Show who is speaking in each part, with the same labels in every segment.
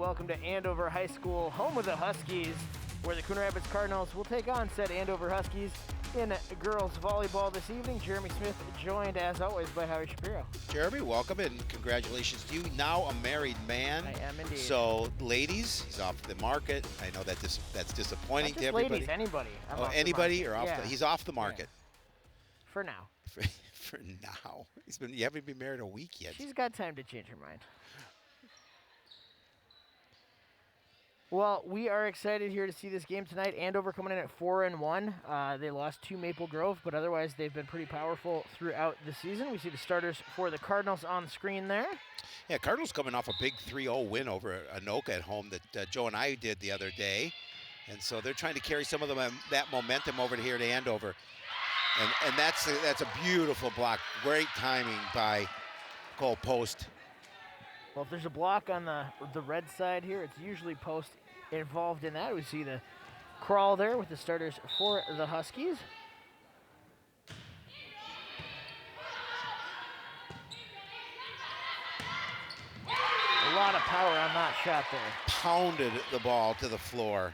Speaker 1: welcome to Andover High School, home of the Huskies, where the Coon Rapids Cardinals will take on said Andover Huskies in girls volleyball this evening. Jeremy Smith joined, as always, by Howie Shapiro.
Speaker 2: Jeremy, welcome and congratulations to you. Now a married man.
Speaker 1: I am indeed.
Speaker 2: So, ladies, he's off the market. I know that that's disappointing to everybody.
Speaker 1: Ladies, anybody.
Speaker 2: Anybody or off he's off the market.
Speaker 1: Yeah. For now.
Speaker 2: For now. You haven't been married a week yet.
Speaker 1: She's got time to change her mind. Well, we are excited here to see this game tonight. Andover coming in at 4-1. They lost to Maple Grove, but otherwise they've been pretty powerful throughout the season. We see the starters for the Cardinals on the screen there.
Speaker 2: Yeah, Cardinals coming off a big 3-0 win over Anoka at home that Joe and I did the other day. And so they're trying to carry some of that momentum over to here to Andover. And that's a beautiful block. Great timing by Cole Post.
Speaker 1: Well, if there's a block on the red side here, it's usually Post involved in that. We see the crawl there with the starters for the Huskies. A lot of power on that shot there.
Speaker 2: Pounded the ball to the floor.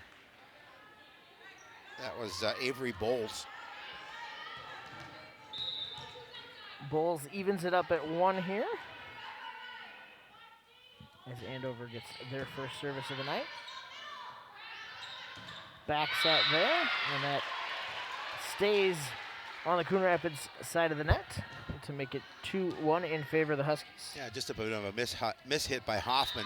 Speaker 2: That was Avery Bowles.
Speaker 1: Bowles evens it up at 1 here, as Andover gets their first service of the night. Back set there, and that stays on the Coon Rapids side of the net to make it 2-1 in favor of the Huskies.
Speaker 2: Yeah, just a bit of a miss hit by Hoffman.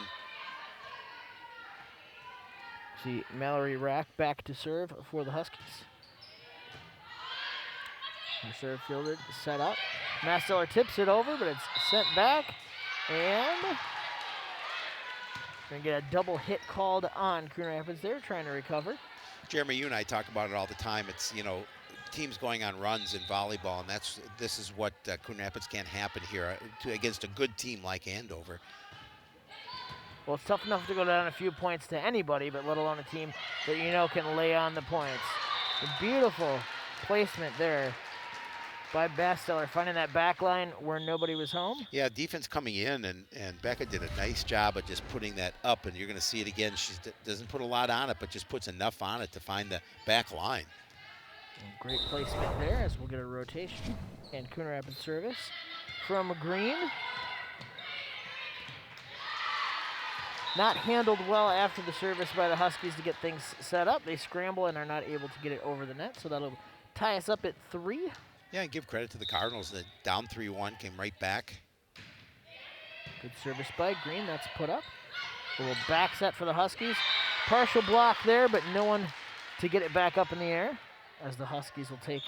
Speaker 1: See Mallory Rack back to serve for the Huskies. Her serve fielded, set up. Masteller tips it over, but it's sent back, and we're going to get a double hit called on Coon Rapids there, trying to recover.
Speaker 2: Jeremy, you and I talk about it all the time. It's, teams going on runs in volleyball, and this is what Coon Rapids can't happen here against a good team like Andover.
Speaker 1: Well, it's tough enough to go down a few points to anybody, but let alone a team that can lay on the points. A beautiful placement there by Basteller, finding that back line where nobody was home.
Speaker 2: Yeah, defense coming in, and Becca did a nice job of just putting that up, and you're going to see it again. She doesn't put a lot on it, but just puts enough on it to find the back line.
Speaker 1: Great placement there, as we'll get a rotation and Coon Rapids service from Green. Not handled well after the service by the Huskies to get things set up. They scramble and are not able to get it over the net, so that'll tie us up at 3.
Speaker 2: Yeah, and give credit to the Cardinals. The down 3-1 came right back.
Speaker 1: Good service by Green. That's put up. A little back set for the Huskies. Partial block there, but no one to get it back up in the air, as the Huskies will take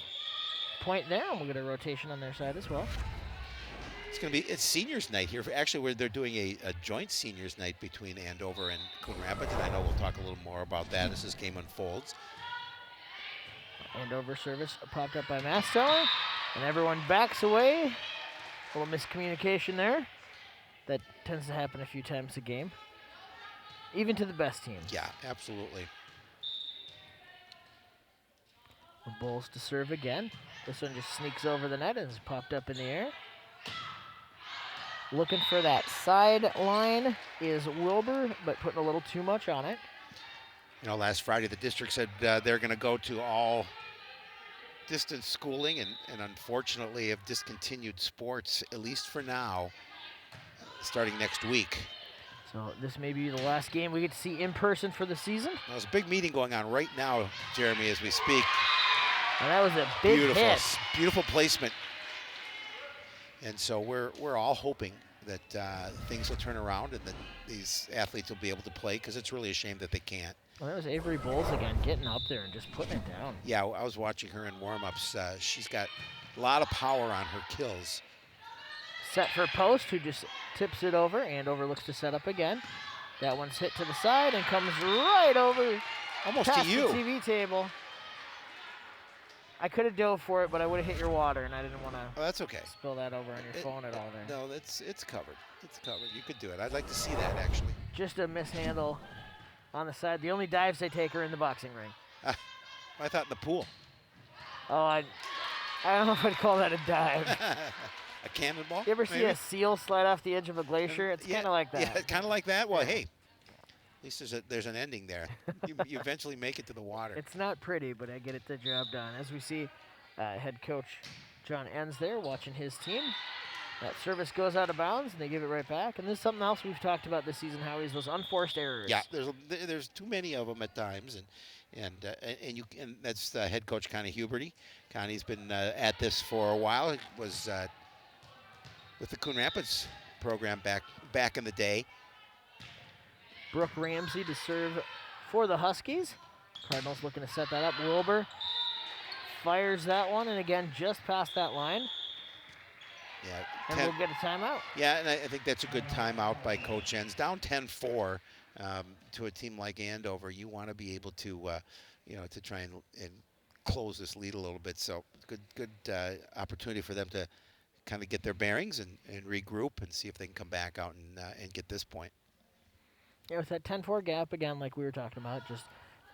Speaker 1: point there, and we'll get a rotation on their side as well.
Speaker 2: It's seniors night here. Actually, where they're doing a joint seniors night between Andover and Coon Rapids, and I know we'll talk a little more about that as this game unfolds.
Speaker 1: Andover service popped up by Masteller, and everyone backs away. A little miscommunication there. That tends to happen a few times a game, even to the best teams.
Speaker 2: Yeah, absolutely.
Speaker 1: The Bulls to serve again. This one just sneaks over the net and is popped up in the air. Looking for that sideline is Wilbur, but putting a little too much on it.
Speaker 2: Last Friday the district said they're going to go to all distance schooling, and unfortunately have discontinued sports, at least for now, starting next week.
Speaker 1: So this may be the last game we get to see in person for the season.
Speaker 2: There's a big meeting going on right now, Jeremy, as we speak.
Speaker 1: And that was a big hit.
Speaker 2: Beautiful placement. And so we're all hoping that things will turn around and that these athletes will be able to play, because it's really a shame that they can't.
Speaker 1: Well, that was Avery Bowles again, getting up there and just putting it down.
Speaker 2: Yeah, I was watching her in warm-ups. She's got a lot of power on her kills.
Speaker 1: Set for Post, who just tips it over. Andover looks to set up again. That one's hit to the side and comes right over
Speaker 2: almost to you.
Speaker 1: The TV table. I could have dove for it, but I would have hit your water, and I didn't want to.
Speaker 2: Oh, that's okay.
Speaker 1: Spill that over on your phone at all there.
Speaker 2: No, it's covered. It's covered. You could do it. I'd like to see that, actually.
Speaker 1: Just a mishandle on the side. The only dives they take are in the boxing ring.
Speaker 2: I thought in the pool.
Speaker 1: Oh, I don't know if I'd call that a dive.
Speaker 2: A cannonball?
Speaker 1: You ever see a seal slide off the edge of a glacier? It's kind of like that.
Speaker 2: Yeah, kind of like that. Well, hey, least there's an ending there. You eventually make it to the water.
Speaker 1: It's not pretty, but I get it the job done. As we see, head coach John Enns there watching his team. That service goes out of bounds, and they give it right back. And this is something else we've talked about this season, Howie, is those unforced errors.
Speaker 2: Yeah, there's too many of them at times, and that's head coach Connie Huberty. Connie's been at this for a while. He was with the Coon Rapids program back in the day.
Speaker 1: Brooke Ramsey to serve for the Huskies. Cardinals looking to set that up. Wilbur fires that one, and again, just past that line.
Speaker 2: Yeah,
Speaker 1: and we'll get a timeout.
Speaker 2: Yeah, and I think that's a good timeout by Coach Enns. Down 10-4 to a team like Andover, you want to be able to, to try and close this lead a little bit. So good opportunity for them to kind of get their bearings and regroup and see if they can come back out and get this point.
Speaker 1: Yeah, with that 10-4 gap, again, like we were talking about, just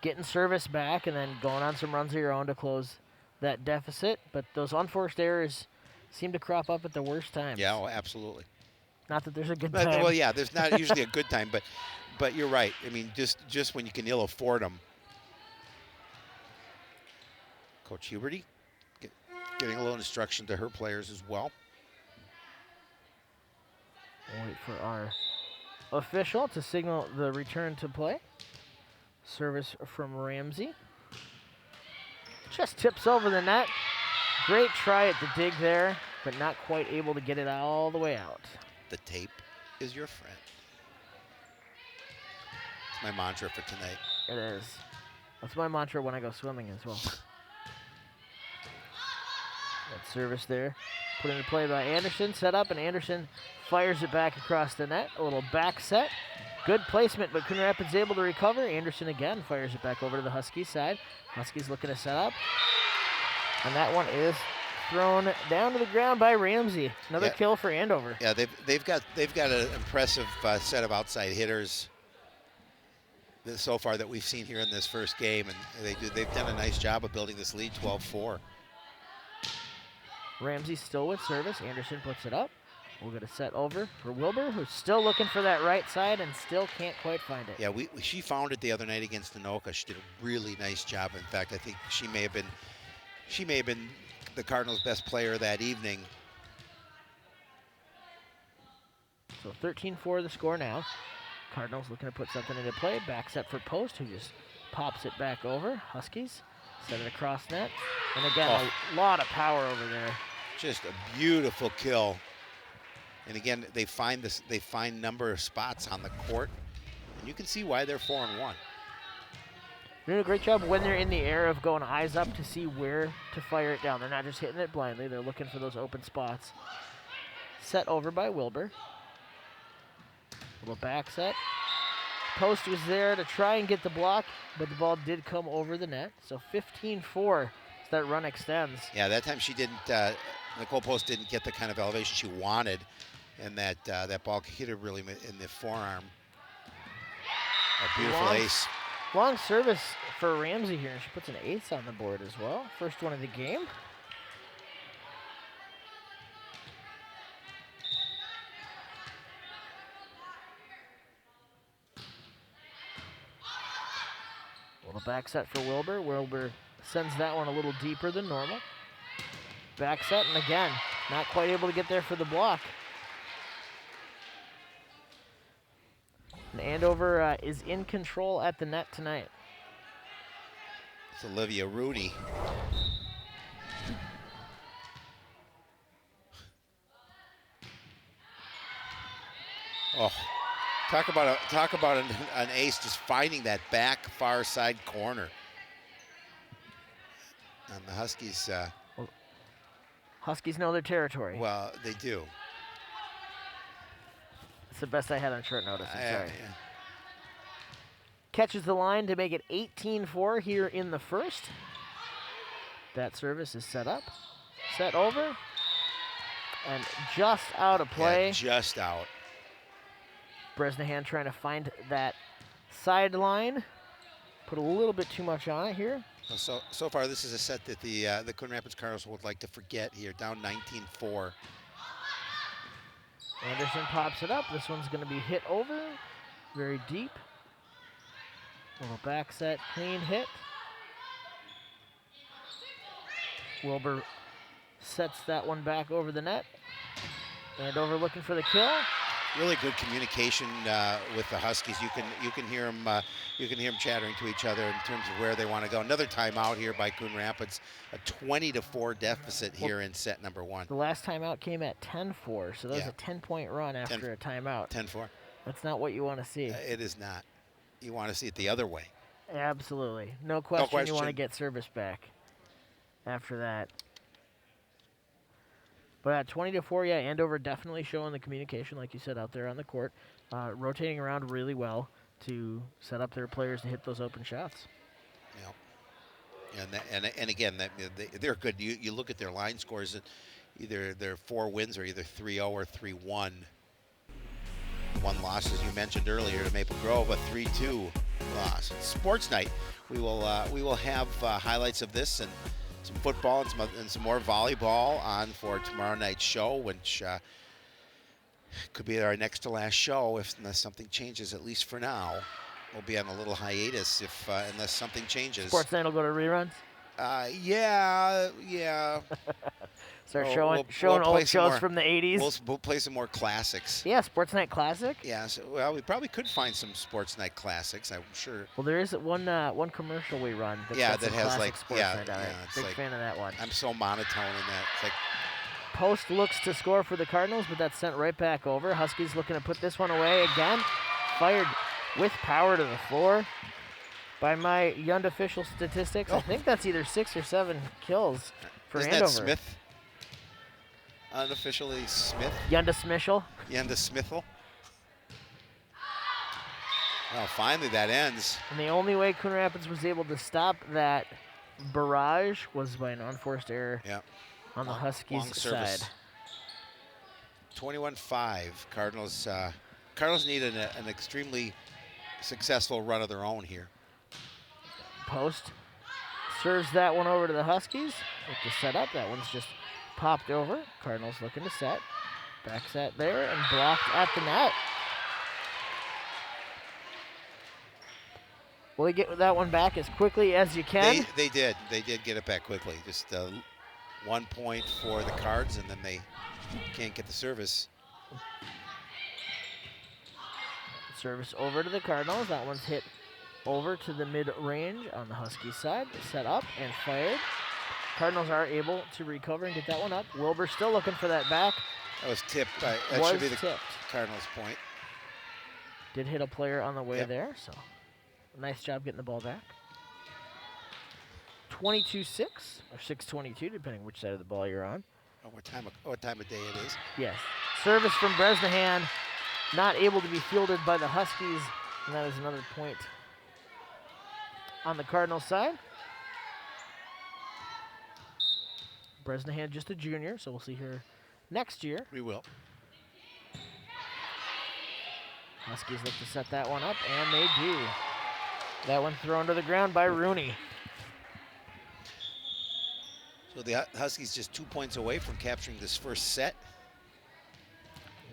Speaker 1: getting service back and then going on some runs of your own to close that deficit. But those unforced errors seem to crop up at the worst times.
Speaker 2: Yeah, absolutely.
Speaker 1: Not that there's a good time.
Speaker 2: Well, yeah, there's not usually a good time, but you're right. I mean, just when you can ill afford them. Coach Huberty getting a little instruction to her players as well.
Speaker 1: We'll wait for our official to signal the return to play. Service from Ramsey. Just tips over the net. Great try at the dig there, but not quite able to get it all the way out.
Speaker 2: The tape is your friend. It's my mantra for tonight.
Speaker 1: It is. That's my mantra when I go swimming as well. That service there. Put into play by Anderson. Set up, and Anderson fires it back across the net. A little back set. Good placement, but Coon Rapids able to recover. Anderson again fires it back over to the Huskies side. Huskies looking to set up. And that one is thrown down to the ground by Ramsey. Another kill for Andover.
Speaker 2: Yeah, they've got an impressive set of outside hitters so far that we've seen here in this first game, and they've done a nice job of building this lead, 12-4.
Speaker 1: Ramsey still with service. Anderson puts it up. We'll get a set over for Wilbur, who's still looking for that right side and still can't quite find it.
Speaker 2: Yeah, she found it the other night against Anoka. She did a really nice job. In fact, I think she may have been the Cardinals' best player that evening.
Speaker 1: So 13-4 the score now. Cardinals looking to put something into play. Back set for Post, who just pops it back over. Huskies set it across net. And again, a lot of power over there.
Speaker 2: Just a beautiful kill. And again, they find number of spots on the court. And you can see why they're 4-1.
Speaker 1: They're doing a great job when they're in the air of going eyes up to see where to fire it down. They're not just hitting it blindly. They're looking for those open spots. Set over by Wilbur. Little back set. Post was there to try and get the block, but the ball did come over the net. So 15-4 as that run extends.
Speaker 2: Yeah, that time she didn't, Nicole Post didn't get the kind of elevation she wanted, and that ball hit her really in the forearm. A beautiful ace.
Speaker 1: Long service for Ramsey here. She puts an ace on the board as well. First one of the game. Little back set for Wilbur. Wilbur sends that one a little deeper than normal. Back set, and again, not quite able to get there for the block. And Andover is in control at the net tonight.
Speaker 2: It's Olivia Rudy. Oh, talk about an ace, just finding that back far side corner. And the Huskies.
Speaker 1: Huskies know their territory.
Speaker 2: Well, they do.
Speaker 1: It's the best I had on short notice. I'm sorry.
Speaker 2: Yeah.
Speaker 1: Catches the line to make it 18-4 here in the first. That service is set up, set over, and just out of play.
Speaker 2: Yeah, just out.
Speaker 1: Bresnahan trying to find that sideline. Put a little bit too much on it here.
Speaker 2: So far, this is a set that the Coon Rapids Cardinals would like to forget here, down 19-4.
Speaker 1: Anderson pops it up. This one's going to be hit over very deep. Little back set, clean hit. Wilbur sets that one back over the net. Andover looking for the kill.
Speaker 2: Really good communication with the Huskies. You can hear them. You can hear them chattering to each other in terms of where they want to go. Another timeout here by Coon Rapids. A 20-4 deficit here in set number 1.
Speaker 1: The last timeout came at 10-4, so that was a 10-point run after a timeout.
Speaker 2: 10-4.
Speaker 1: That's not what you want to see.
Speaker 2: It is not. You want to see it the other way.
Speaker 1: Absolutely. No question, you want to get service back after that. But at 20-4, yeah, Andover definitely showing the communication, like you said, out there on the court, rotating around really well to set up their players to hit those open shots.
Speaker 2: Yeah, and again, they're good. You look at their line scores, either their 4 wins are either 3-0 or 3-1. 1 loss, as you mentioned earlier, to Maple Grove, a 3-2 loss. Sports night. We will have highlights of this and some football and some more volleyball on for tomorrow night's show, which could be our next to last show unless something changes. At least for now, we'll be on a little hiatus unless something changes.
Speaker 1: Sports night will go to reruns.
Speaker 2: Yeah.
Speaker 1: Start showing old shows from the 80s.
Speaker 2: We'll play some more classics.
Speaker 1: Yeah, Sports Night Classic.
Speaker 2: Yeah, well, we probably could find some Sports Night classics, I'm sure.
Speaker 1: Well, there is one commercial we run.
Speaker 2: That has like
Speaker 1: Sports Night on it. Big fan of that one.
Speaker 2: I'm so monotone in that. It's like
Speaker 1: Post looks to score for the Cardinals, but that's sent right back over. Huskies looking to put this one away again. Fired with power to the floor. By my Yund official statistics, I think that's either 6 or 7 kills for Andover.
Speaker 2: Isn't that Smith? Unofficially Smith?
Speaker 1: Yunda Smichel.
Speaker 2: Yunda Smithel. Well, finally that ends.
Speaker 1: And the only way Coon Rapids was able to stop that barrage was by an unforced error on the Huskies' side.
Speaker 2: 21-5. Cardinals need an extremely successful run of their own here.
Speaker 1: Post serves that one over to the Huskies. Look to set up. That one's just popped over. Cardinals looking to set. Back set there and blocked at the net. Will they get that one back as quickly as you can?
Speaker 2: They did. They did get it back quickly. Just 1 point for the Cards, and then they can't get the service.
Speaker 1: Service over to the Cardinals. That one's hit over to the mid-range on the Huskies side. Set up and fired. Cardinals are able to recover and get that one up. Wilbur still looking for that back.
Speaker 2: That was tipped. That should be the Cardinals' point.
Speaker 1: Did hit a player on the way there, so nice job getting the ball back. 22-6 or 6-22, depending which side of the ball you're on.
Speaker 2: Oh, what time of day it is?
Speaker 1: Yes. Service from Bresnahan, not able to be fielded by the Huskies, and that is another point on the Cardinals side. Bresnahan just a junior, so we'll see her next year.
Speaker 2: We will.
Speaker 1: Huskies look to set that one up, and they do. That one thrown to the ground by Rooney.
Speaker 2: So the Huskies just 2 points away from capturing this first set.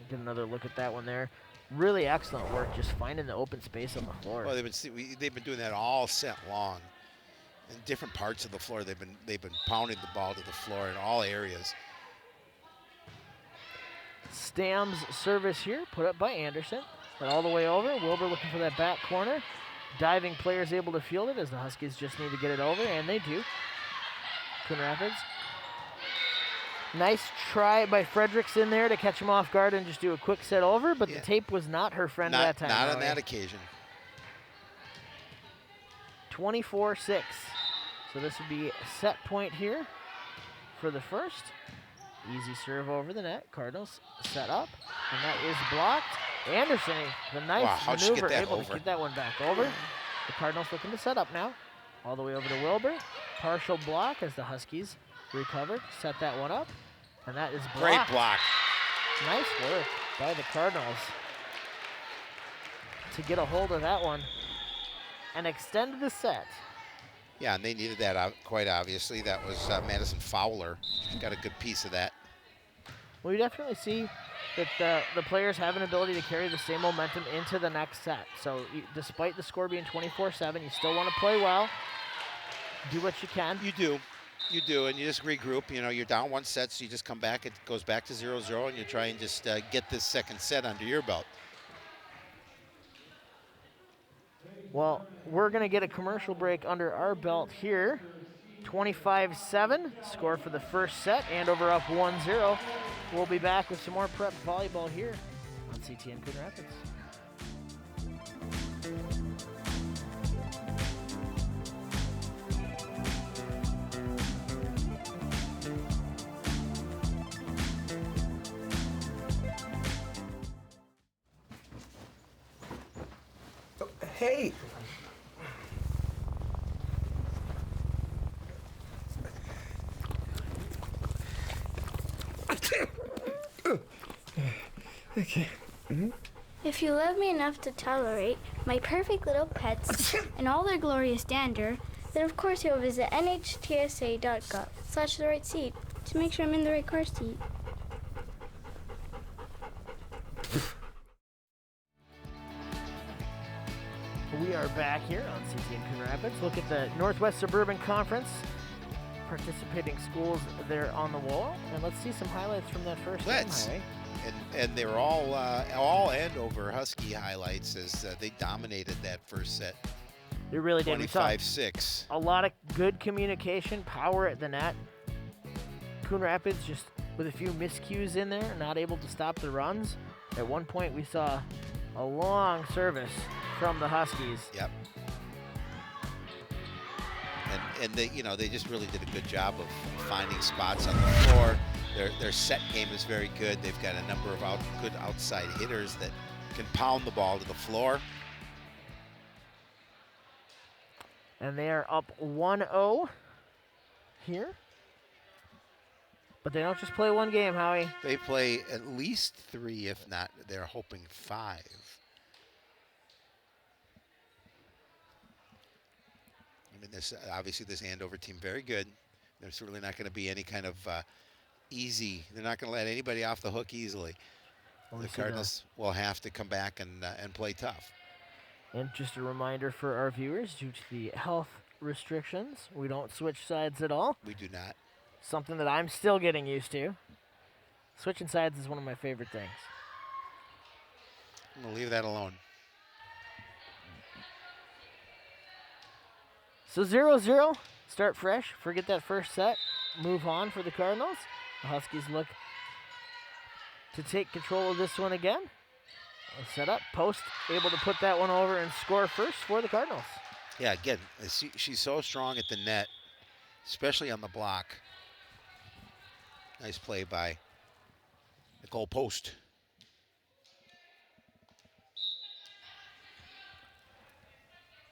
Speaker 1: Get another look at that one there. Really excellent work just finding the open space on the floor.
Speaker 2: Well, they've been doing that all set long. In different parts of the floor, they've been pounding the ball to the floor in all areas.
Speaker 1: Stam's service here, put up by Anderson. But all the way over. Wilbur looking for that back corner. Diving players able to field it as the Huskies just need to get it over, and they do. Coon Rapids. Nice try by Fredericks in there to catch him off guard and just do a quick set over, but the tape was not her friend that time.
Speaker 2: Not on that occasion.
Speaker 1: 24-6. So this would be a set point here for the first. Easy serve over the net. Cardinals set up, and that is blocked. Anderson, the nice maneuver, able to get that one back over. The Cardinals looking to set up now. All the way over to Wilbur. Partial block as the Huskies recovered. Set that one up, and that is blocked.
Speaker 2: Great block.
Speaker 1: Nice work by the Cardinals to get a hold of that one and extend the set.
Speaker 2: Yeah, and they needed that quite obviously. That was Madison Fowler. Got a good piece of that.
Speaker 1: Well, you definitely see that the players have an ability to carry the same momentum into the next set. So despite the score being 24-7, you still want to play well, do what you can.
Speaker 2: You do, and you just regroup. You know, you're down 1 set, so you just come back. It goes back to 0-0, and you try and just get this second set under your belt.
Speaker 1: Well, we're going to get a commercial break under our belt here. 25-7, score for the first set. Andover up 1-0. We'll be back with some more prep volleyball here on CTN Coon Rapids.
Speaker 3: Hey! Okay.
Speaker 4: If you love me enough to tolerate my perfect little pets and all their glorious dander, then of course you'll visit nhtsa.gov/the right seat to make sure I'm in the right car seat.
Speaker 1: We are back here on CTN Coon Rapids. Look at the Northwest Suburban Conference. Participating schools there on the wall. And let's see some highlights from that first game, Howie.
Speaker 2: And they were all Andover Husky highlights as they dominated that first set.
Speaker 1: They really did.
Speaker 2: 25-6.
Speaker 1: A lot of good communication, power at the net. Coon Rapids just with a few miscues in there, not able to stop the runs. At one point, we saw a long service from the Huskies.
Speaker 2: Yep. And they, you know, they just really did a good job of finding spots on the floor. Their set game is very good. They've got a number of good outside hitters that can pound the ball to the floor.
Speaker 1: And they are up 1-0 here. But they don't just play one game, Howie.
Speaker 2: They play at least 3, if not, they're hoping 5. I mean, obviously this Andover team, very good. There's certainly not going to be any kind of easy. They're not going to let anybody off the hook easily. The Cardinals will have to come back and play tough.
Speaker 1: And just a reminder for our viewers, due to the health restrictions, we don't switch sides at all.
Speaker 2: We do not.
Speaker 1: Something that I'm still getting used to. Switching sides is one of my favorite things.
Speaker 2: I'm going to leave that alone.
Speaker 1: So 0-0, start fresh, forget that first set, move on for the Cardinals. The Huskies look to take control of this one again. Set up, post, able to put that one over and score first for the Cardinals.
Speaker 2: Yeah, again, she's so strong at the net, especially on the block. Nice play by Nicole Post.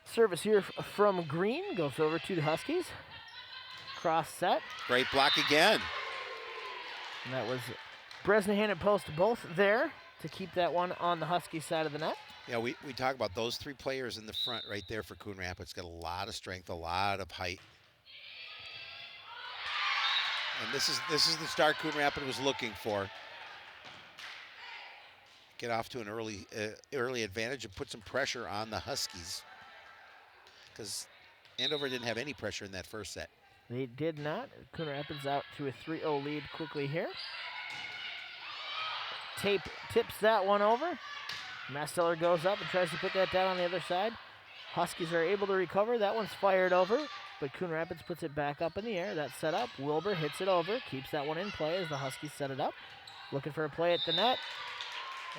Speaker 1: Service here from Green goes over to the Huskies. Cross set.
Speaker 2: Great block again.
Speaker 1: And that was Bresnahan and Post both there to keep that one on the Husky side of the net.
Speaker 2: Yeah, we talk about those 3 players in the front right there for Coon Rapids. Got a lot of strength, a lot of height. And this is the start Coon Rapids was looking for. Get off to an early advantage and put some pressure on the Huskies. Because Andover didn't have any pressure in that first set.
Speaker 1: They did not. Coon Rapids out to a 3-0 lead quickly here. Tips that one over. Masteller goes up and tries to put that down on the other side. Huskies are able to recover. That one's fired over, but Coon Rapids puts it back up in the air. That's set up. Wilbur hits it over, keeps that one in play as the Huskies set it up. Looking for a play at the net.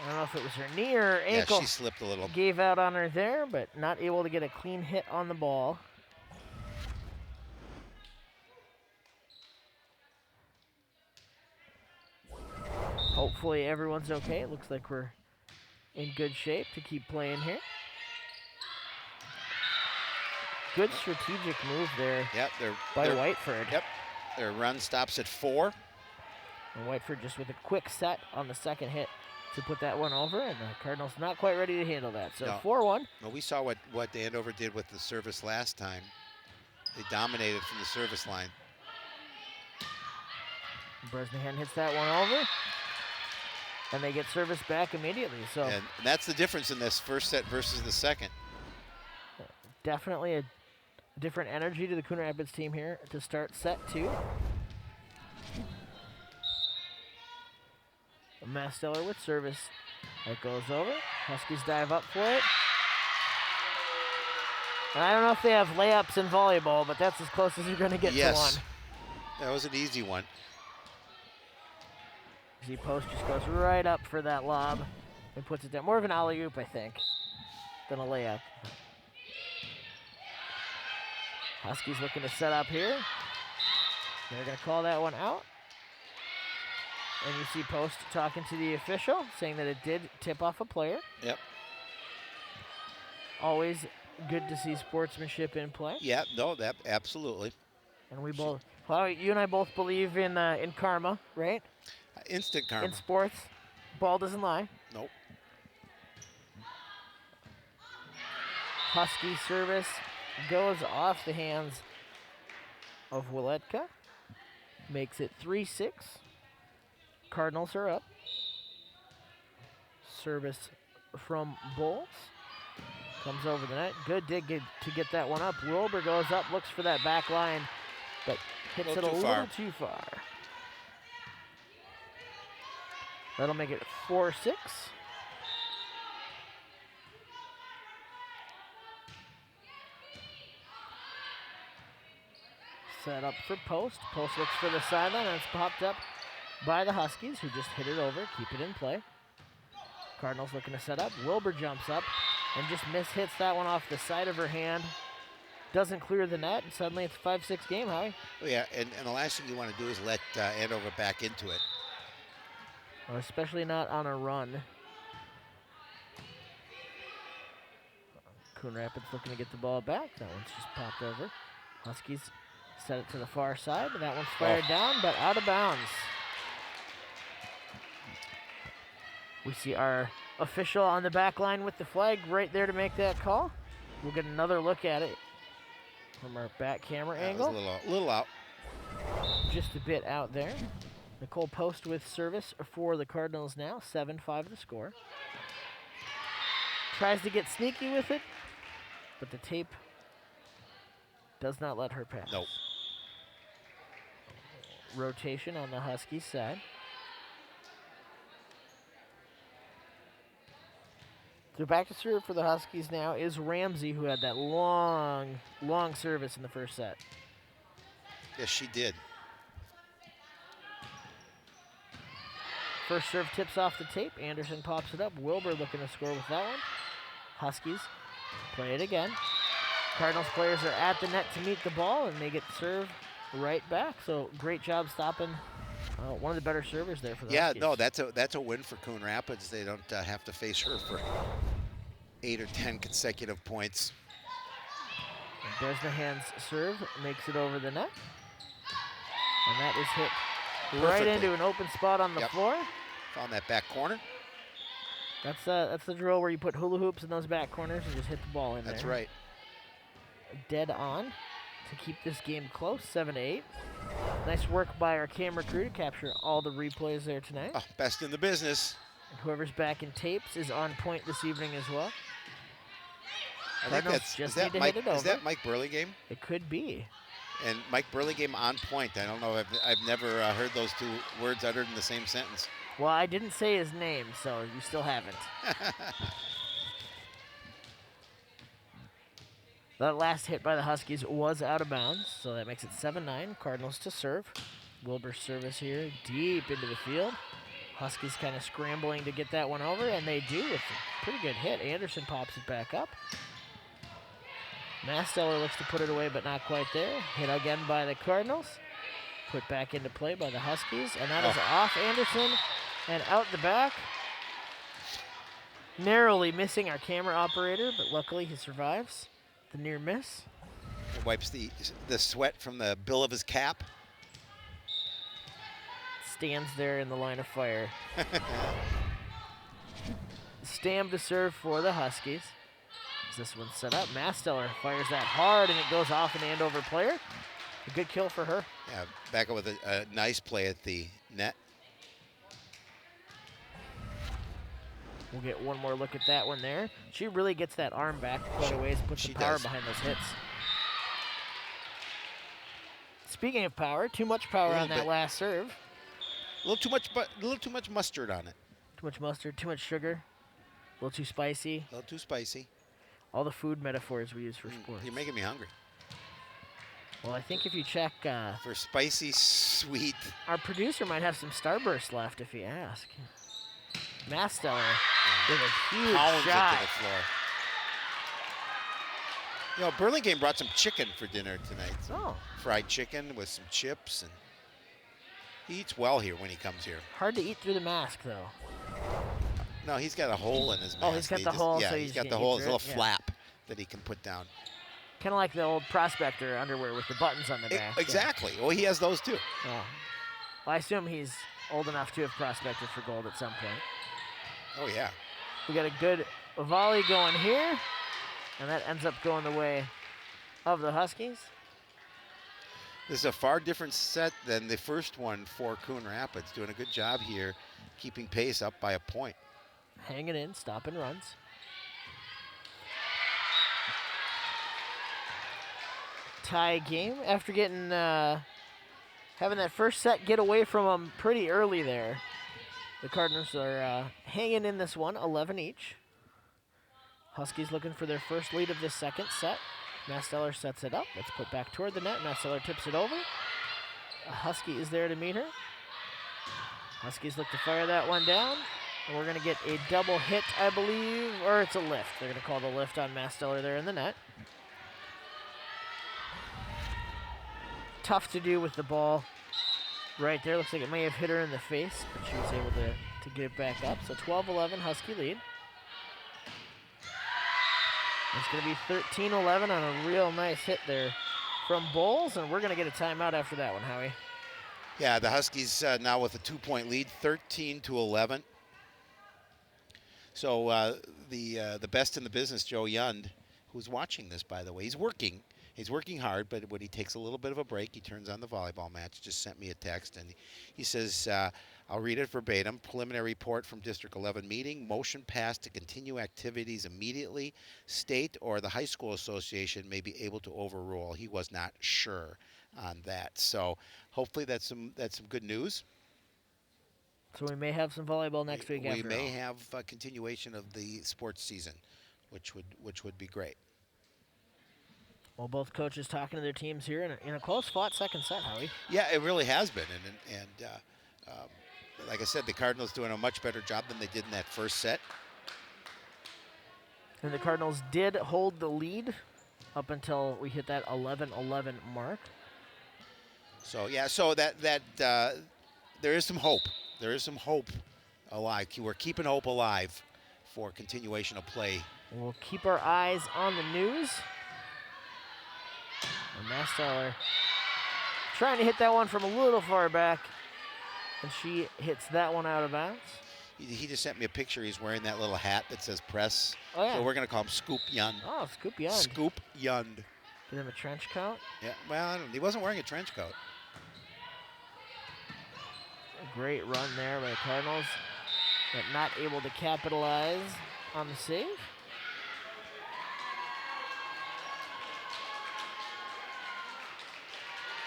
Speaker 1: I don't know if it was her knee or her ankle.
Speaker 2: Yeah, she slipped a little.
Speaker 1: Gave out on her there, but not able to get a clean hit on the ball. Hopefully everyone's okay. It looks like we're in good shape to keep playing here. Good strategic move there.
Speaker 2: Yep,
Speaker 1: by Whiteford.
Speaker 2: Yep, their run stops at 4.
Speaker 1: And Whiteford just with a quick set on the second hit to put that one over, and the Cardinals not quite ready to handle that. So 4-1.
Speaker 2: Well, we saw what Andover did with the service last time. They dominated from the service line.
Speaker 1: Bresnahan hits that one over. And they get service back immediately. So
Speaker 2: And that's the difference in this first set versus the second.
Speaker 1: definitely a different energy to the Coon Rapids team here to start set 2. Masteller with service. That goes over. Huskies dive up for it. And I don't know if they have layups in volleyball, but that's as close as you're going to get to one.
Speaker 2: That was an easy one.
Speaker 1: Z post just goes right up for that lob and puts it down. More of an alley-oop, I think, than a layup. Huskies looking to set up here. They're going to call that one out. And you see Post talking to the official, saying that it did tip off a player.
Speaker 2: Yep.
Speaker 1: Always good to see sportsmanship in play.
Speaker 2: Yeah, no, that absolutely.
Speaker 1: And we both, well, you and I both believe in karma, right?
Speaker 2: Instant karma.
Speaker 1: In sports, ball doesn't lie.
Speaker 2: Nope.
Speaker 1: Husky service goes off the hands of Wiletka. Makes it 3-6. Cardinals are up. Service from Bowles. Comes over the net. Good dig to get that one up. Wilbur goes up, looks for that back line, but hits it a little too far. That'll make it 4-6. Set up for Post. Post looks for the sideline, and it's popped up by the Huskies, who just hit it over, keep it in play. Cardinals looking to set up. Wilbur jumps up and just hits that one off the side of her hand. Doesn't clear the net, and suddenly it's a 5-6 game, Howie.
Speaker 2: Oh, yeah, and the last thing you want to do is let Andover back into it.
Speaker 1: Well, especially not on a run. Coon Rapids looking to get the ball back. That one's just popped over. Huskies set it to the far side. That one's fired down, but out of bounds. We see our official on the back line with the flag right there to make that call. We'll get another look at it from our back camera angle.
Speaker 2: That was a little out.
Speaker 1: Just a bit out there. Nicole Post with service for the Cardinals now. 7-5 the score. Tries to get sneaky with it, but the tape does not let her pass.
Speaker 2: Nope.
Speaker 1: Rotation on the Huskies side. So back to serve for the Huskies now is Ramsey, who had that long service in the first set.
Speaker 2: Yes, she did.
Speaker 1: First serve tips off the tape. Anderson pops it up. Wilbur looking to score with that one. Huskies play it again. Cardinals players are at the net to meet the ball, and they get served right back. So great job stopping one of the better servers there for the Huskies.
Speaker 2: No, that's a win for Coon Rapids. They don't have to face her for 8 or 10 consecutive points.
Speaker 1: And Bresnahan's serve makes it over the net. And that is hit right into an open spot on the floor.
Speaker 2: Found that back corner.
Speaker 1: That's the drill where you put hula hoops in those back corners and just hit the ball in there.
Speaker 2: That's right.
Speaker 1: Dead on to keep this game close, 7-8. Nice work by our camera crew to capture all the replays there tonight.
Speaker 2: Oh, best in the business.
Speaker 1: And whoever's back in tapes is on point this evening as well.
Speaker 2: I think
Speaker 1: Cardinals just need to
Speaker 2: Mike,
Speaker 1: hit it over.
Speaker 2: is that Mike Burlingame?
Speaker 1: It could be.
Speaker 2: And Mike Burlingame on point. I don't know. I've never heard those two words uttered in the same sentence.
Speaker 1: Well, I didn't say his name, so you still haven't. That last hit by the Huskies was out of bounds, so that makes it 7-9. Cardinals to serve. Wilbur's service here deep into the field. Huskies kind of scrambling to get that one over, and they do with a pretty good hit. Anderson pops it back up. Masteller looks to put it away, but not quite there. Hit again by the Cardinals. Put back into play by the Huskies, and that is off Anderson and out the back. Narrowly missing our camera operator, but luckily he survives the near miss.
Speaker 2: He wipes the sweat from the bill of his cap.
Speaker 1: Stands there in the line of fire. Stam to serve for the Huskies. As this one's set up, Masteller fires that hard, and it goes off an Andover player. A good kill for her.
Speaker 2: Yeah, back up with a nice play at the net.
Speaker 1: We'll get one more look at that one there. She really gets that arm back quite a ways, puts the
Speaker 2: She
Speaker 1: power
Speaker 2: does.
Speaker 1: behind those hits. Speaking of power, too much power
Speaker 2: Little
Speaker 1: on that
Speaker 2: bit.
Speaker 1: last serve.
Speaker 2: A little too much, but a little too much mustard on it.
Speaker 1: Too much mustard, too much sugar, a little too spicy.
Speaker 2: A little too spicy.
Speaker 1: All the food metaphors we use for sports.
Speaker 2: You're making me hungry.
Speaker 1: Well, I think if you check,
Speaker 2: For spicy, sweet.
Speaker 1: our producer might have some Starburst left if you ask. Masteller with a huge
Speaker 2: Pounds it
Speaker 1: shot.
Speaker 2: to the floor. You know, Burlingame brought some chicken for dinner tonight. Some
Speaker 1: Oh,
Speaker 2: fried chicken with some chips, and he eats well here when he comes here.
Speaker 1: hard to eat through the mask, though.
Speaker 2: No, he's got a hole in his mask.
Speaker 1: Oh, he's got
Speaker 2: He
Speaker 1: the hole,
Speaker 2: Yeah,
Speaker 1: so
Speaker 2: he's
Speaker 1: he's
Speaker 2: got
Speaker 1: gonna
Speaker 2: the
Speaker 1: eat
Speaker 2: hole, his
Speaker 1: through
Speaker 2: little
Speaker 1: it, yeah.
Speaker 2: flap that he can put down.
Speaker 1: Kind of like the old prospector underwear with the buttons on the back.
Speaker 2: Exactly. Well, he has those too.
Speaker 1: Yeah. Oh. Well, I assume he's old enough to have prospected for gold at some point.
Speaker 2: Oh, yeah.
Speaker 1: We got a good volley going here, and that ends up going the way of the Huskies.
Speaker 2: This is a far different set than the first one for Coon Rapids. Doing a good job here, keeping pace up by a point.
Speaker 1: Hanging in, stopping runs. Tie game after getting having that first set get away from them pretty early there. The Cardinals are hanging in this one, 11 each. Huskies looking for their first lead of the second set. Masteller sets it up. Let's put back toward the net. Masteller tips it over. A Husky is there to meet her. Huskies look to fire that one down. And we're going to get a double hit, I believe, or it's a lift. They're going to call the lift on Masteller there in the net. Tough to do with the ball right there. Looks like it may have hit her in the face, but she was able to get it back up. So 12-11 Husky lead. It's going to be 13-11 on a real nice hit there from Bowles, and we're going to get a timeout after that one, Howie.
Speaker 2: Yeah, the Huskies now with a 2-point lead, 13-11. So the best in the business, Joe Yund, who's watching this, by the way, he's working. He's working hard, but when he takes a little bit of a break, he turns on the volleyball match. Just sent me a text, and he says, I'll read it verbatim. Preliminary report from District 11 meeting. Motion passed to continue activities immediately. State or the high school association may be able to overrule. He was not sure on that. So hopefully that's some good news.
Speaker 1: So we may have some volleyball next week after
Speaker 2: We may
Speaker 1: all.
Speaker 2: have a continuation of the sports season, which would be great.
Speaker 1: Well, both coaches talking to their teams here in a close fought second set, Howie.
Speaker 2: Yeah, it really has been, and like I said, the Cardinals doing a much better job than they did in that first set.
Speaker 1: And the Cardinals did hold the lead up until we hit that 11-11 mark.
Speaker 2: So yeah, so that there is some hope. There is some hope alive. We're keeping hope alive for continuation of play.
Speaker 1: We'll keep our eyes on the news. And Masteller trying to hit that one from a little far back. And she hits that one out of bounds.
Speaker 2: He just sent me a picture. He's wearing that little hat that says press.
Speaker 1: Oh, yeah.
Speaker 2: So we're going to call him Scoop Yund.
Speaker 1: Oh, Scoop Yund.
Speaker 2: Scoop Yund.
Speaker 1: Give him a trench coat.
Speaker 2: Yeah, well, I don't, he wasn't wearing a trench coat.
Speaker 1: A great run there by the Cardinals, but not able to capitalize on the save.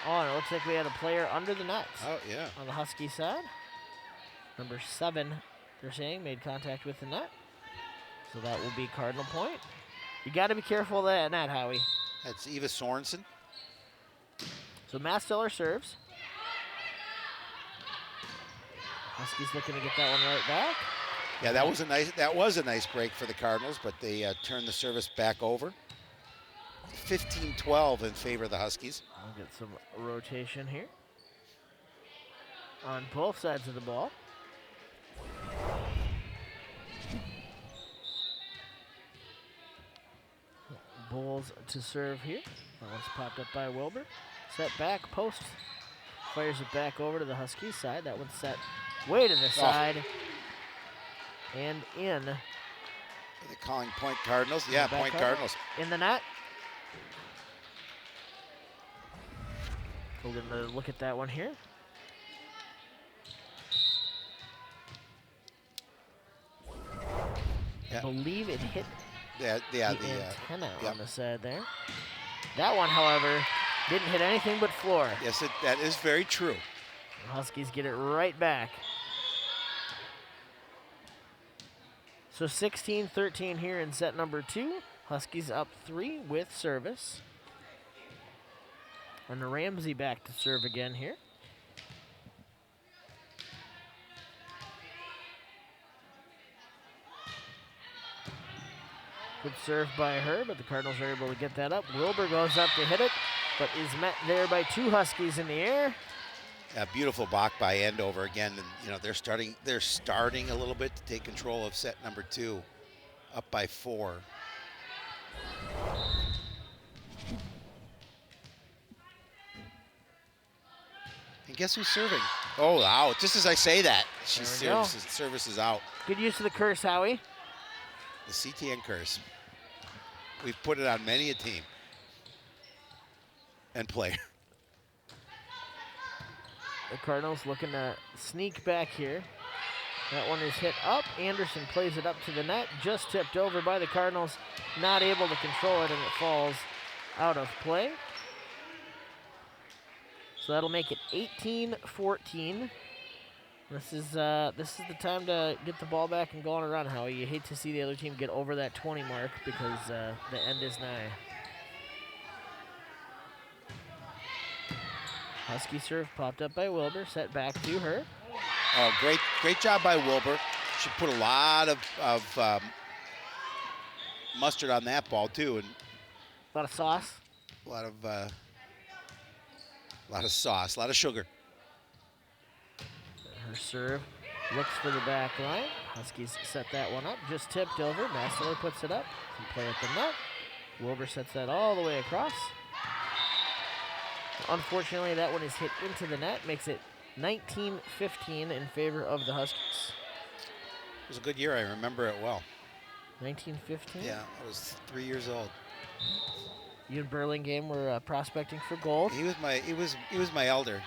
Speaker 1: Oh, and it looks like we had a player under the nets
Speaker 2: Oh, yeah.
Speaker 1: on the Husky side. Number 7, they're saying, made contact with the net. So that will be Cardinal point. You got to be careful of that net, Howie.
Speaker 2: That's Eva Sorensen.
Speaker 1: So Masteller serves. Huskies looking to get that one right back.
Speaker 2: Yeah, that was a nice break for the Cardinals, but they turned the service back over. 15-12 in favor of the Huskies.
Speaker 1: We'll get some rotation here on both sides of the ball. Bulls to serve here. That one's popped up by Wilbur. Set back, post. Fires it back over to the Huskies side. That one's set way to the side. And in.
Speaker 2: Are they calling point Cardinals? Yeah,
Speaker 1: Back
Speaker 2: point
Speaker 1: up.
Speaker 2: Cardinals.
Speaker 1: In the net. We're going to look at that one here.
Speaker 2: Yeah.
Speaker 1: believe it hit
Speaker 2: Yeah,
Speaker 1: the
Speaker 2: yeah,
Speaker 1: antenna
Speaker 2: yep.
Speaker 1: on the side there. That one, however, didn't hit anything but floor.
Speaker 2: Yes, that is very true.
Speaker 1: The Huskies get it right back. So 16-13 here in set number 2. Huskies up 3 with service. And Ramsey back to serve again here. Good serve by her, but the Cardinals are able to get that up. Wilbur goes up to hit it, but is met there by 2 Huskies in the air.
Speaker 2: A beautiful block by Andover again, and you know they're starting a little bit to take control of set number 2, up by 4. And guess who's serving? Oh, out! Just as I say that, service is out.
Speaker 1: Good use of the curse, Howie.
Speaker 2: The CTN curse. We've put it on many a team and player.
Speaker 1: The Cardinals looking to sneak back here. That one is hit up. Anderson plays it up to the net. Just tipped over by the Cardinals. Not able to control it, and it falls out of play. So that'll make it 18-14. This is the time to get the ball back and go on a run, Howie. You hate to see the other team get over that 20 mark because the end is nigh. Husky serve popped up by Wilbur, set back to her.
Speaker 2: Oh, great job by Wilbur. She put a lot of mustard on that ball too, and
Speaker 1: A lot of sauce.
Speaker 2: a lot of sauce, a lot of sugar.
Speaker 1: Her serve looks for the back line. Huskies set that one up, just tipped over. Massler puts it up, can play at the net. Wilbur sets that all the way across. Unfortunately, that one is hit into the net, makes it 19-15 in favor of the Huskies.
Speaker 2: It was a good year. I remember it well.
Speaker 1: 19-15?
Speaker 2: Yeah, I was 3 years old.
Speaker 1: You and Burlingame were prospecting for gold.
Speaker 2: He was my elder.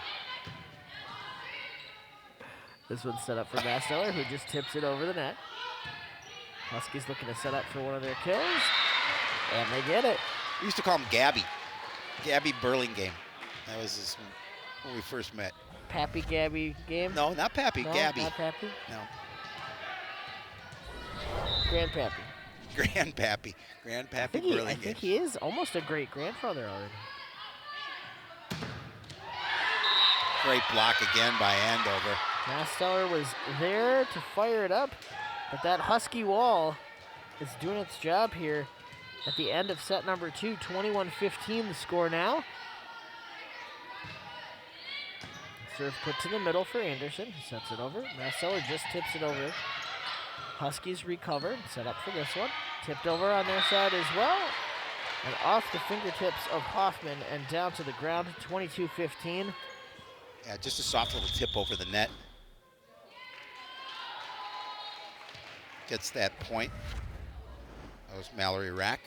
Speaker 1: This one's set up for Masteller, who just tips it over the net. Huskies looking to set up for one of their kills, and they get it.
Speaker 2: We used to call him Gabby. Gabby Burlingame. That was when we first met.
Speaker 1: Pappy Gabby game?
Speaker 2: No, not Pappy.
Speaker 1: No,
Speaker 2: Gabby.
Speaker 1: not Pappy?
Speaker 2: No.
Speaker 1: Grandpappy.
Speaker 2: Grandpappy. Grandpappy Burlingame.
Speaker 1: I think he is almost a great-grandfather already.
Speaker 2: Great block again by Andover.
Speaker 1: Masteller was there to fire it up, but that Husky wall is doing its job here at the end of set number 2. 21-15 the score now. Serve put to the middle for Anderson. He sets it over. Masteller just tips it over. Huskies recover, set up for this one. Tipped over on their side as well. And off the fingertips of Hoffman and down to the ground, 22-15.
Speaker 2: Yeah, just a soft little tip over the net. Gets that point. That was Mallory Rack.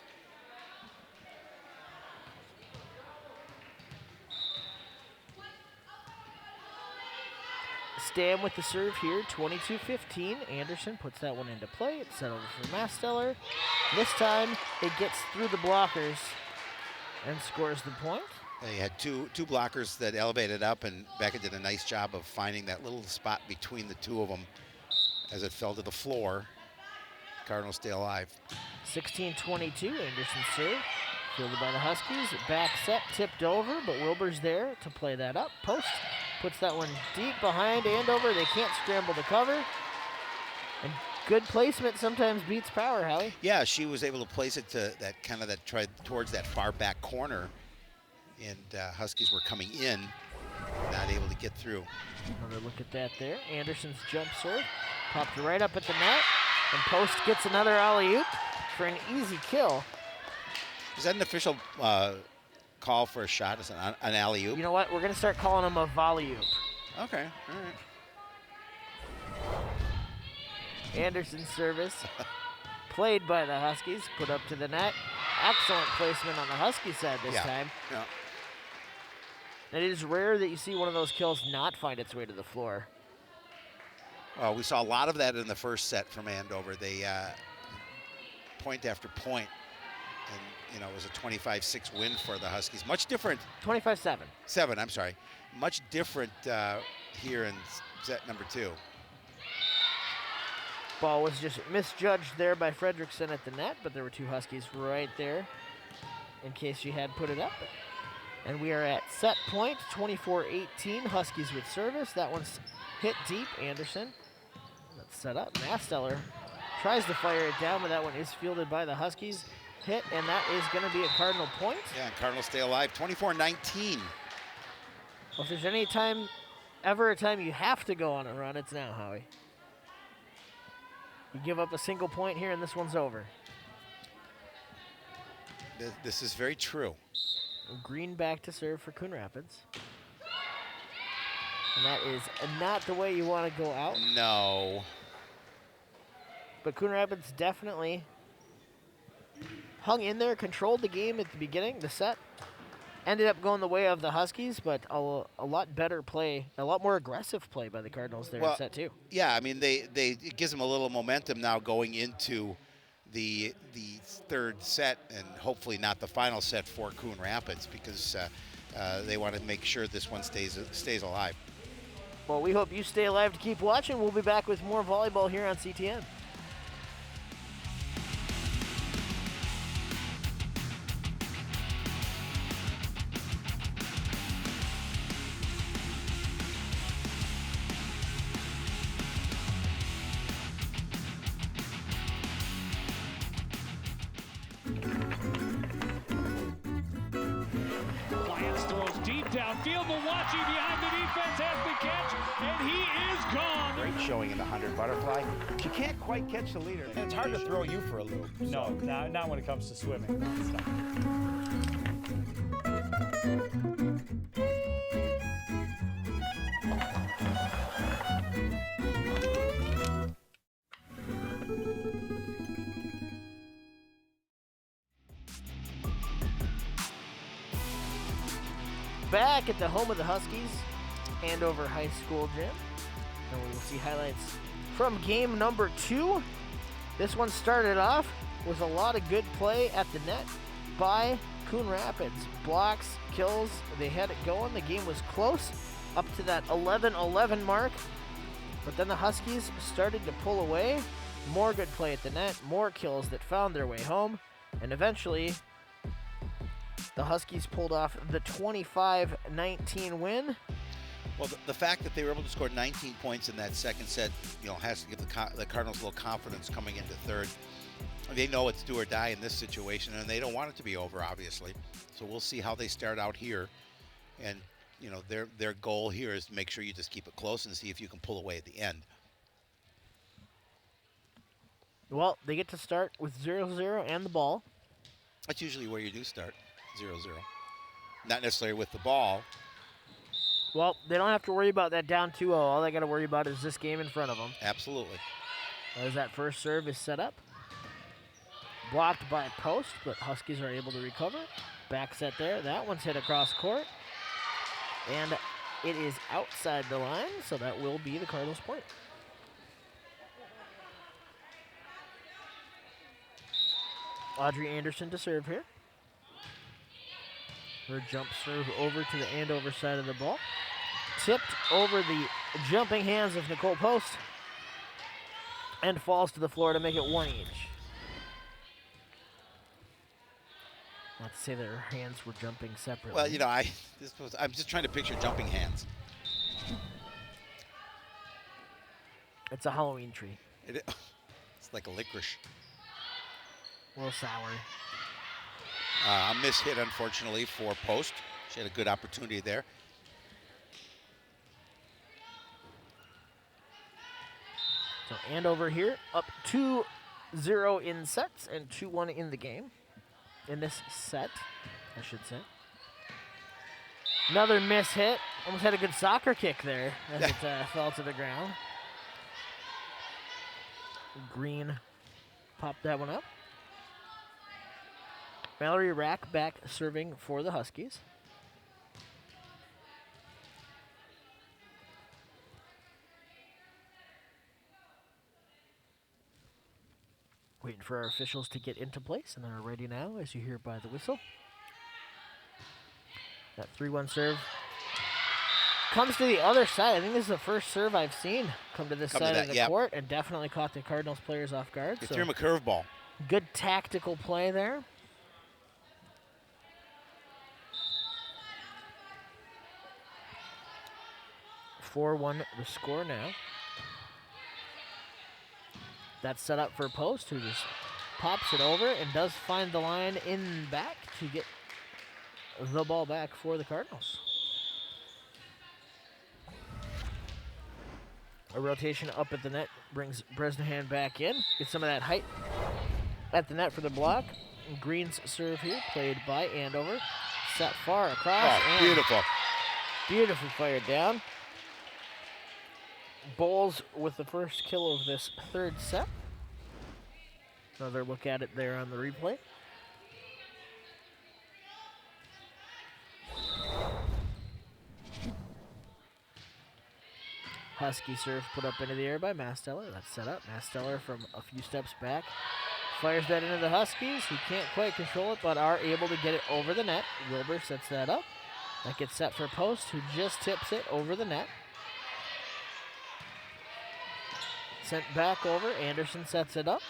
Speaker 1: Stam with the serve here, 22-15. Anderson puts that one into play. It's set over for Masteller. This time, it gets through the blockers and scores the point.
Speaker 2: They had two blockers that elevated up, and Becca did a nice job of finding that little spot between the two of them as it fell to the floor. Cardinals stay alive.
Speaker 1: 16-22, Anderson serve. Fielded by the Huskies. Back set, tipped over, but Wilbur's there to play that up. Post puts that one deep behind Andover. They can't scramble the cover. And good placement sometimes beats power, Howie.
Speaker 2: Yeah, she was able to place it to towards that far back corner, and Huskies were coming in, not able to get through.
Speaker 1: Another look at that there. Anderson's jump serve popped right up at the net, and Post gets another alley-oop for an easy kill.
Speaker 2: Is that an official call for a shot? Is it an alley-oop?
Speaker 1: You know what? We're going to start calling them a volley-oop.
Speaker 2: Okay, all right.
Speaker 1: Anderson's service, played by the Huskies, put up to the net. Excellent placement on the Husky side this time.
Speaker 2: Yeah.
Speaker 1: And it is rare that you see one of those kills not find its way to the floor.
Speaker 2: Well, we saw a lot of that in the first set from Andover. They point after point. And, you know, it was a 25-6 win for the Huskies. Much different.
Speaker 1: 25-7.
Speaker 2: 7, I'm sorry. Much different here in set number 2.
Speaker 1: Ball was just misjudged there by Fredrickson at the net, but there were 2 Huskies right there in case you had put it up. And we are at set point, 24-18, Huskies with service. That one's hit deep, Anderson. That's set up. Masteller tries to fire it down, but that one is fielded by the Huskies. Hit, and that is going to be a Cardinal point.
Speaker 2: Yeah, and Cardinals stay alive, 24-19.
Speaker 1: Well, if there's any time, ever a time you have to go on a run, it's now, Howie. You give up a single point here, and this one's over.
Speaker 2: This is very true.
Speaker 1: Green back to serve for Coon Rapids. And that is not the way you want to go out.
Speaker 2: No.
Speaker 1: But Coon Rapids definitely hung in there, controlled the game at the beginning, the set. Ended up going the way of the Huskies, but a lot better play, a lot more aggressive play by the Cardinals there in set 2.
Speaker 2: Yeah, I mean, it gives them a little momentum now going into the third set, and hopefully not the final set for Coon Rapids, because they want to make sure this one stays alive.
Speaker 1: Well, we hope you stay alive to keep watching. We'll be back with more volleyball here on CTN.
Speaker 5: Downfield, Milwaukee behind the defense has the catch, and he is gone.
Speaker 6: Great showing in the 100 butterfly. You can't quite catch the leader.
Speaker 7: And it's hard to throw you for a loop.
Speaker 5: No, not when it comes to swimming.
Speaker 1: Back at the home of the Huskies, Andover High School gym. And we will see highlights from game number 2. This one started off with a lot of good play at the net by Coon Rapids. Blocks, kills, they had it going. The game was close up to that 11-11 mark. But then the Huskies started to pull away. More good play at the net, more kills that found their way home. And eventually, the Huskies pulled off the 25-19 win.
Speaker 2: Well, the fact that they were able to score 19 points in that second set, you know, has to give the Cardinals a little confidence coming into third. They know it's do or die in this situation, and they don't want it to be over, obviously. So we'll see how they start out here. And, you know, their goal here is to make sure you just keep it close and see if you can pull away at the end.
Speaker 1: Well, they get to start with 0-0 and the ball.
Speaker 2: That's usually where you do start, 0-0. Not necessarily with the ball.
Speaker 1: Well, they don't have to worry about that down 2-0. All they got to worry about is this game in front of them.
Speaker 2: Absolutely.
Speaker 1: As that first serve is set up. Blocked by post, but Huskies are able to recover. Back set there. That one's hit across court. And it is outside the line, so that will be the Cardinals' point. Audrey Anderson to serve here. Her jump serve over to the Andover side of the ball. Tipped over the jumping hands of Nicole Post. And falls to the floor to make it 1 each. Not to say that her hands were jumping separately.
Speaker 2: Well, you know, I'm just trying to picture jumping hands.
Speaker 1: It's a Halloween tree.
Speaker 2: It's like a licorice.
Speaker 1: A little sour.
Speaker 2: A miss hit, unfortunately, for Post. She had a good opportunity there.
Speaker 1: So Andover here, up 2-0 in sets and 2-1 in the game. In this set, I should say. Another miss hit. Almost had a good soccer kick there as it fell to the ground. Green popped that one up. Mallory Rack back serving for the Huskies. Waiting for our officials to get into place, and they're ready now, as you hear by the whistle. That 3-1 serve comes to the other side. I think this is the first serve I've seen come to this side of the court, and definitely caught the Cardinals players off guard.
Speaker 2: It threw him a curveball.
Speaker 1: Good tactical play there. (4-1) the score now. That's set up for Post, who just pops it over and does find the line in back to get the ball back for the Cardinals. A rotation up at the net brings Bresnahan back in. Get some of that height at the net for the block. Green's serve here, played by Andover. Set far across.
Speaker 2: Oh, beautiful.
Speaker 1: Beautifully fired down. Bowles with the first kill of this third set. Another look at it there on the replay. Husky serve put up into the air by Masteller. That's set up. Masteller from a few steps back fires that into the Huskies, who can't quite control it but are able to get it over the net. Wilbur sets that up. That gets set for Post, who just tips it over the net. Sent back over. Anderson sets it up.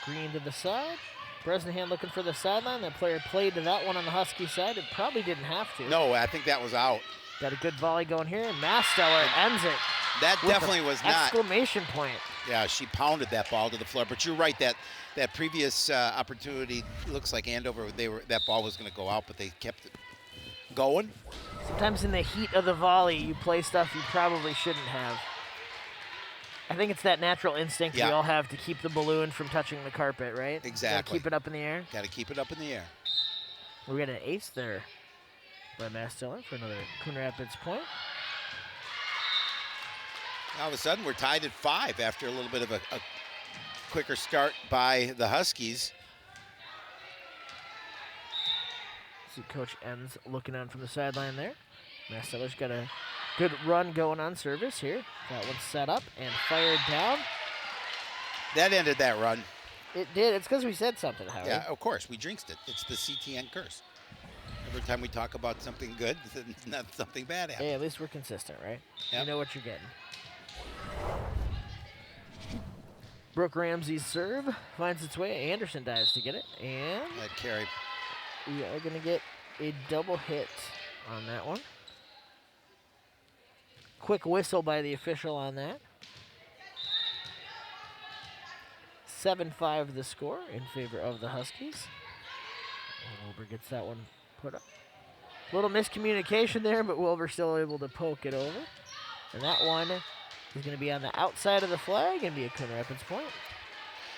Speaker 1: Green to the side. Bresnahan looking for the sideline. That player played to that one on the Husky side. It probably didn't have to.
Speaker 2: No, I think that was out.
Speaker 1: Got a good volley going here, and Masteller ends it.
Speaker 2: That definitely was not.
Speaker 1: Exclamation point.
Speaker 2: Yeah, she pounded that ball to the floor. But you're right, that previous opportunity looks like Andover, that ball was going to go out, but they kept it going.
Speaker 1: Sometimes in the heat of the volley, you play stuff you probably shouldn't have. I think it's that natural instinct we all have to keep the balloon from touching the carpet, right?
Speaker 2: Exactly.
Speaker 1: Keep it up in the air.
Speaker 2: Got to keep it up in the air.
Speaker 1: We got an ace there by Masteller for another Coon Rapids point.
Speaker 2: All of a sudden, we're tied at 5 after a little bit of a quicker start by the Huskies.
Speaker 1: See Coach Enns looking on from the sideline there. Masteller's got a good run going on service here. That one's set up and fired down.
Speaker 2: That ended that run.
Speaker 1: It did. It's because we said something, Howard.
Speaker 2: Yeah, of course. We jinxed it. It's the CTN curse. Every time we talk about something good, not something bad happens.
Speaker 1: Hey, at least we're consistent, right?
Speaker 2: Yep.
Speaker 1: You know what you're getting. Brooke Ramsey's serve finds its way. Anderson dives to get it. And
Speaker 2: That carry.
Speaker 1: we are going to get a double hit on that one. Quick whistle by the official on that. 7-5 the score in favor of the Huskies. Wilbur gets that one put up. Little miscommunication there, but Wilbur still able to poke it over. And that one is going to be on the outside of the flag and be a Coon Rapids point.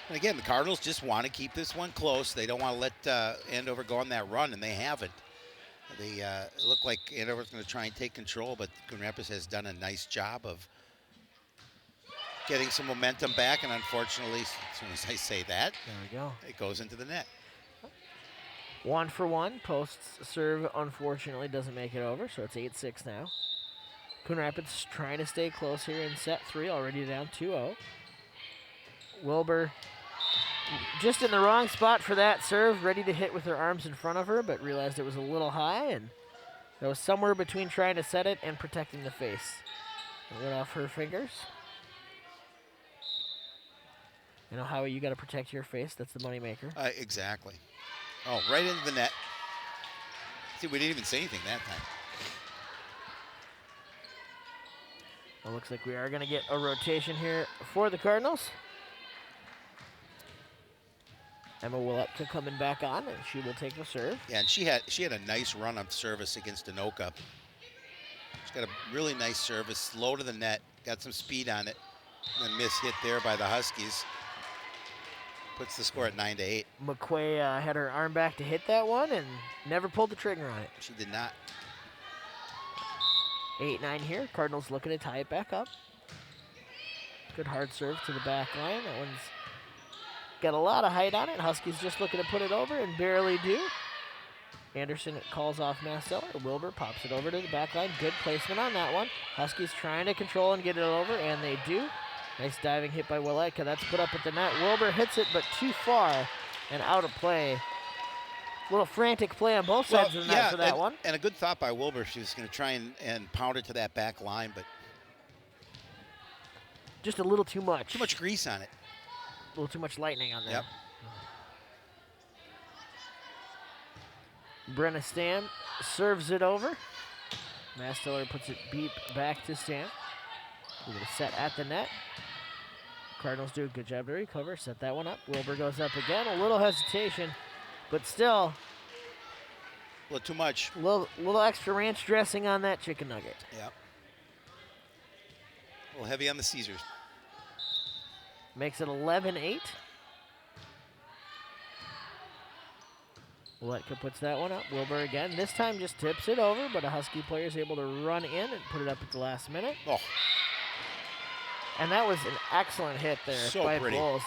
Speaker 2: And again, the Cardinals just want to keep this one close. They don't want to let Andover go on that run, and they haven't. They look like Andover's going to try and take control, but Coon Rapids has done a nice job of getting some momentum back, and unfortunately, as soon as I say that,
Speaker 1: There we go.
Speaker 2: it goes into the net.
Speaker 1: 1-for-1. Post's serve, unfortunately, doesn't make it over, so it's 8-6 now. Coon Rapids trying to stay close here in set 3, already down 2-0. Wilbur just in the wrong spot for that serve, ready to hit with her arms in front of her, but realized it was a little high, and that was somewhere between trying to set it and protecting the face. It went off her fingers. You know, Howie, you got to protect your face. That's the moneymaker.
Speaker 2: Exactly. Oh, right into the net. See, we didn't even say anything that time.
Speaker 1: It looks like we are going to get a rotation here for the Cardinals. Emma Wilepka coming back on, and she will take the serve.
Speaker 2: Yeah, and she had a nice run of service against Anoka. She's got a really nice service, slow to the net, got some speed on it, and a miss hit there by the Huskies. Puts the score at 9-8.
Speaker 1: McQuay had her arm back to hit that one and never pulled the trigger on it.
Speaker 2: She did not.
Speaker 1: 8-9 here. Cardinals looking to tie it back up. Good hard serve to the back line. That one's got a lot of height on it. Huskies just looking to put it over and barely do. Anderson calls off Masteller. Wilbur pops it over to the back line. Good placement on that one. Huskies trying to control and get it over, and they do. Nice diving hit by Waletka. That's put up at the net. Wilbur hits it, but too far and out of play. Little frantic play on both sides of the net for that one.
Speaker 2: And a good thought by Wilbur. She was going to try and pound it to that back line, but
Speaker 1: just a little too much.
Speaker 2: Too much grease on it.
Speaker 1: A little too much lightning on there.
Speaker 2: Yep.
Speaker 1: Brenna Stam serves it over. Masteller puts it beep back to Stam. We're going to set at the net. Cardinals do a good job to recover. Set that one up. Wilbur goes up again. A little hesitation, but still.
Speaker 2: A little too much.
Speaker 1: A little extra ranch dressing on that chicken nugget.
Speaker 2: Yep. A little heavy on the Caesars.
Speaker 1: Makes it 11-8. Waletka puts that one up. Wilbur again. This time just tips it over, but a Husky player is able to run in and put it up at the last minute.
Speaker 2: Oh.
Speaker 1: And that was an excellent hit there
Speaker 2: So
Speaker 1: by
Speaker 2: pretty.
Speaker 1: Bulls.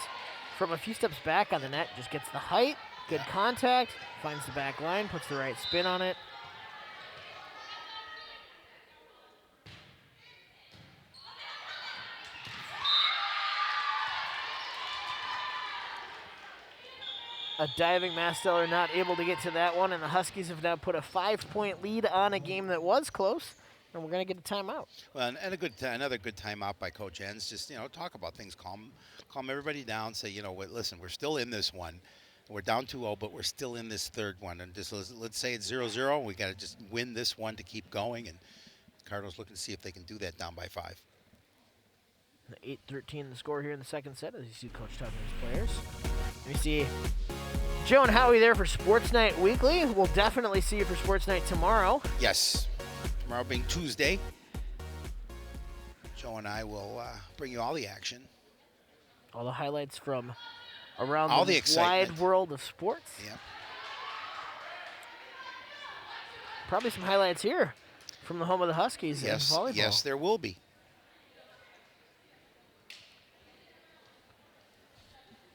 Speaker 1: From a few steps back on the net, just gets the height, good contact, finds the back line, puts the right spin on it. A diving Masteller not able to get to that one, and the Huskies have now put a 5-point lead on a game that was close, and we're going to get a timeout.
Speaker 2: Well, and another good timeout by Coach Enns. Just, talk about things, calm everybody down. Say, listen, we're still in this one. We're down 2-0, but we're still in this third one. And just let's say it's 0-0. We got to just win this one to keep going. And Cardinals looking to see if they can do that down by 5.
Speaker 1: 8-13 the score here in the second set as you see Coach talking to his players. We see Joe and Howie there for Sports Night Weekly. We'll definitely see you for Sports Night tomorrow.
Speaker 2: Yes. Tomorrow being Tuesday, Joe and I will bring you all the action.
Speaker 1: All the highlights from around
Speaker 2: all
Speaker 1: the
Speaker 2: excitement.
Speaker 1: wide world of sports.
Speaker 2: Yep.
Speaker 1: Probably some highlights here from the home of the Huskies in volleyball.
Speaker 2: Yes, there will be.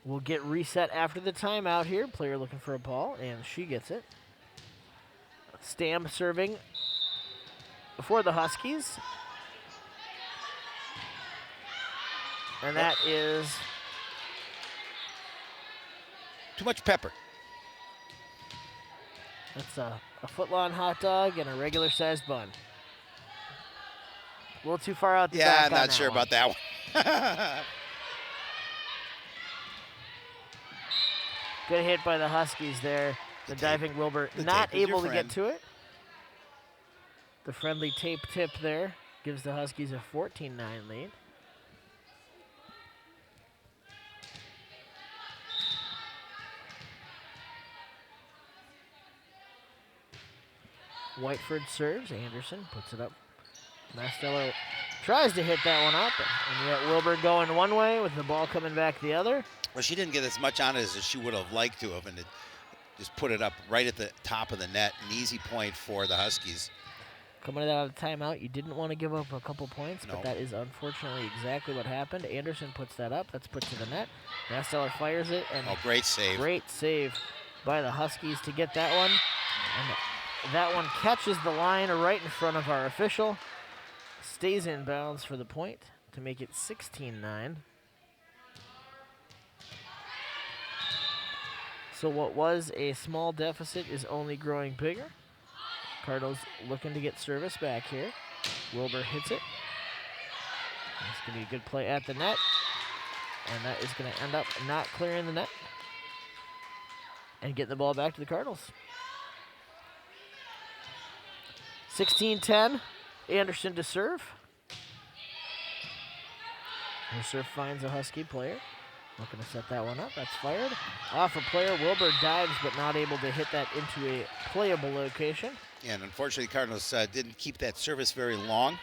Speaker 1: We'll get reset after the timeout here. Player looking for a ball, and she gets it. Stam serving for the Huskies. And that is
Speaker 2: too much pepper.
Speaker 1: That's a foot-long hot dog and a regular-sized bun. A little too far out the back.
Speaker 2: Yeah, I'm
Speaker 1: on
Speaker 2: not
Speaker 1: that
Speaker 2: sure
Speaker 1: one.
Speaker 2: about that one.
Speaker 1: Good hit by the Huskies there. The diving Wilbur not able to get to it. The friendly tape tip there gives the Huskies a 14-9 lead. Whiteford serves. Anderson puts it up. Mastello tries to hit that one up, and yet Wilbur going one way with the ball coming back the other.
Speaker 2: Well, she didn't get as much on it as she would have liked to have, and it just put it up right at the top of the net. An easy point for the Huskies.
Speaker 1: Coming out of the timeout, you didn't want to give up a couple points,
Speaker 2: No.
Speaker 1: but that is unfortunately exactly what happened. Anderson puts that up. That's put to the net. Masteller fires it, and
Speaker 2: great save.
Speaker 1: Great save by the Huskies to get that one. And that one catches the line right in front of our official. Stays in bounds for the point to make it 16-9. So what was a small deficit is only growing bigger. Cardinals looking to get service back here. Wilbur hits it. That's going to be a good play at the net. And that is going to end up not clearing the net and getting the ball back to the Cardinals. 16-10. Anderson to serve. Her serve finds a Husky player. Looking to set that one up. That's fired. Off a player. Wilbur dives, but not able to hit that into a playable location.
Speaker 2: And unfortunately, Cardinals didn't keep that service very long.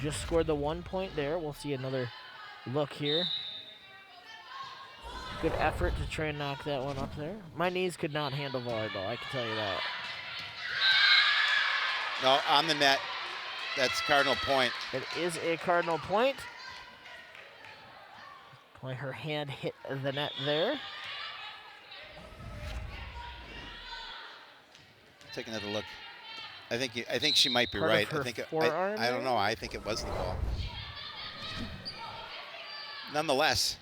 Speaker 1: Just scored the 1 point there. We'll see another look here. Good effort to try and knock that one up there. My knees could not handle volleyball, I can tell you that.
Speaker 2: No, on the net. That's Cardinal point.
Speaker 1: It is a Cardinal point. Only her hand hit the net there.
Speaker 2: Take another look. I think she might be
Speaker 1: Part of
Speaker 2: right.
Speaker 1: her
Speaker 2: I think
Speaker 1: forearm
Speaker 2: I don't
Speaker 1: there?
Speaker 2: know. I think it was the ball. nonetheless.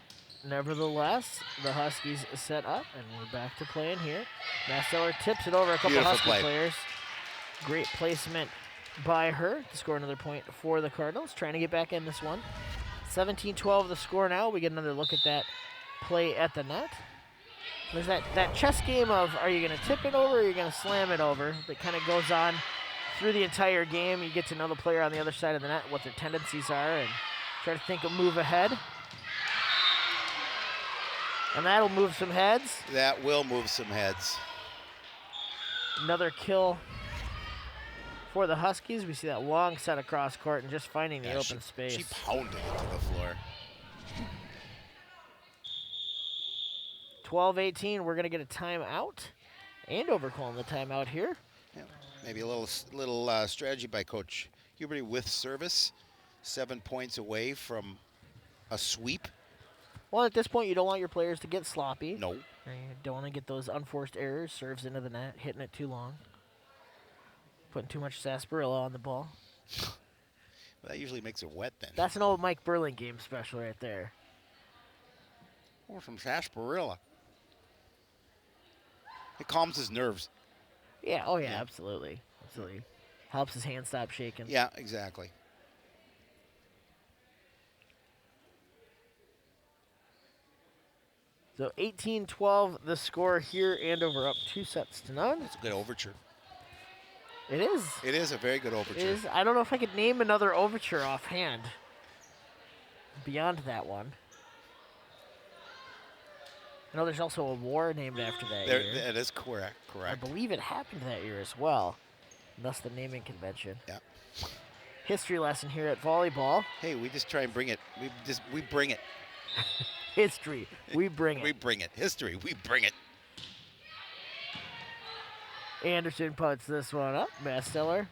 Speaker 1: Nevertheless, the Huskies set up, and we're back to playing here. Masteller tips it over a couple
Speaker 2: Beautiful
Speaker 1: Husky
Speaker 2: play.
Speaker 1: players. Great placement by her to score another point for the Cardinals. Trying to get back in this one. 17-12 the score now. We get another look at that play at the net. There's that chess game of, are you going to tip it over or are you going to slam it over? That kind of goes on through the entire game. You get to know the player on the other side of the net, what their tendencies are, and try to think a move ahead. And that'll move some heads.
Speaker 2: That will move some heads.
Speaker 1: Another kill for the Huskies. We see that long set across court and just finding the open space.
Speaker 2: She pounded it to the floor.
Speaker 1: 12-18, we're going to get a timeout. Andover calling the timeout here.
Speaker 2: Yeah, maybe a little strategy by Coach Huberty with service. 7 points away from a sweep.
Speaker 1: Well, at this point, you don't want your players to get sloppy.
Speaker 2: No.
Speaker 1: You don't want to get those unforced errors, serves into the net, hitting it too long. Putting too much sarsaparilla on the ball.
Speaker 2: Well, that usually makes it wet then.
Speaker 1: That's an old Mike Burlingame special right there.
Speaker 2: Or some sarsaparilla. It calms his nerves.
Speaker 1: Yeah, oh yeah, absolutely. Absolutely. Helps his hand stop shaking.
Speaker 2: Yeah, exactly.
Speaker 1: So 18-12 the score here. Andover up 2-0.
Speaker 2: It's a good overture.
Speaker 1: It is.
Speaker 2: It is a very good
Speaker 1: It
Speaker 2: overture.
Speaker 1: is. I don't know if I could name another overture offhand beyond that one. I know there's also a war named after that year.
Speaker 2: That is correct.
Speaker 1: I believe it happened that year as well. Thus the naming convention.
Speaker 2: Yeah.
Speaker 1: History lesson here at Volleyball.
Speaker 2: Hey, we just try and bring it. We bring it.
Speaker 1: History. We bring it.
Speaker 2: We bring it. History. We bring it.
Speaker 1: Anderson puts this one up. Masteller.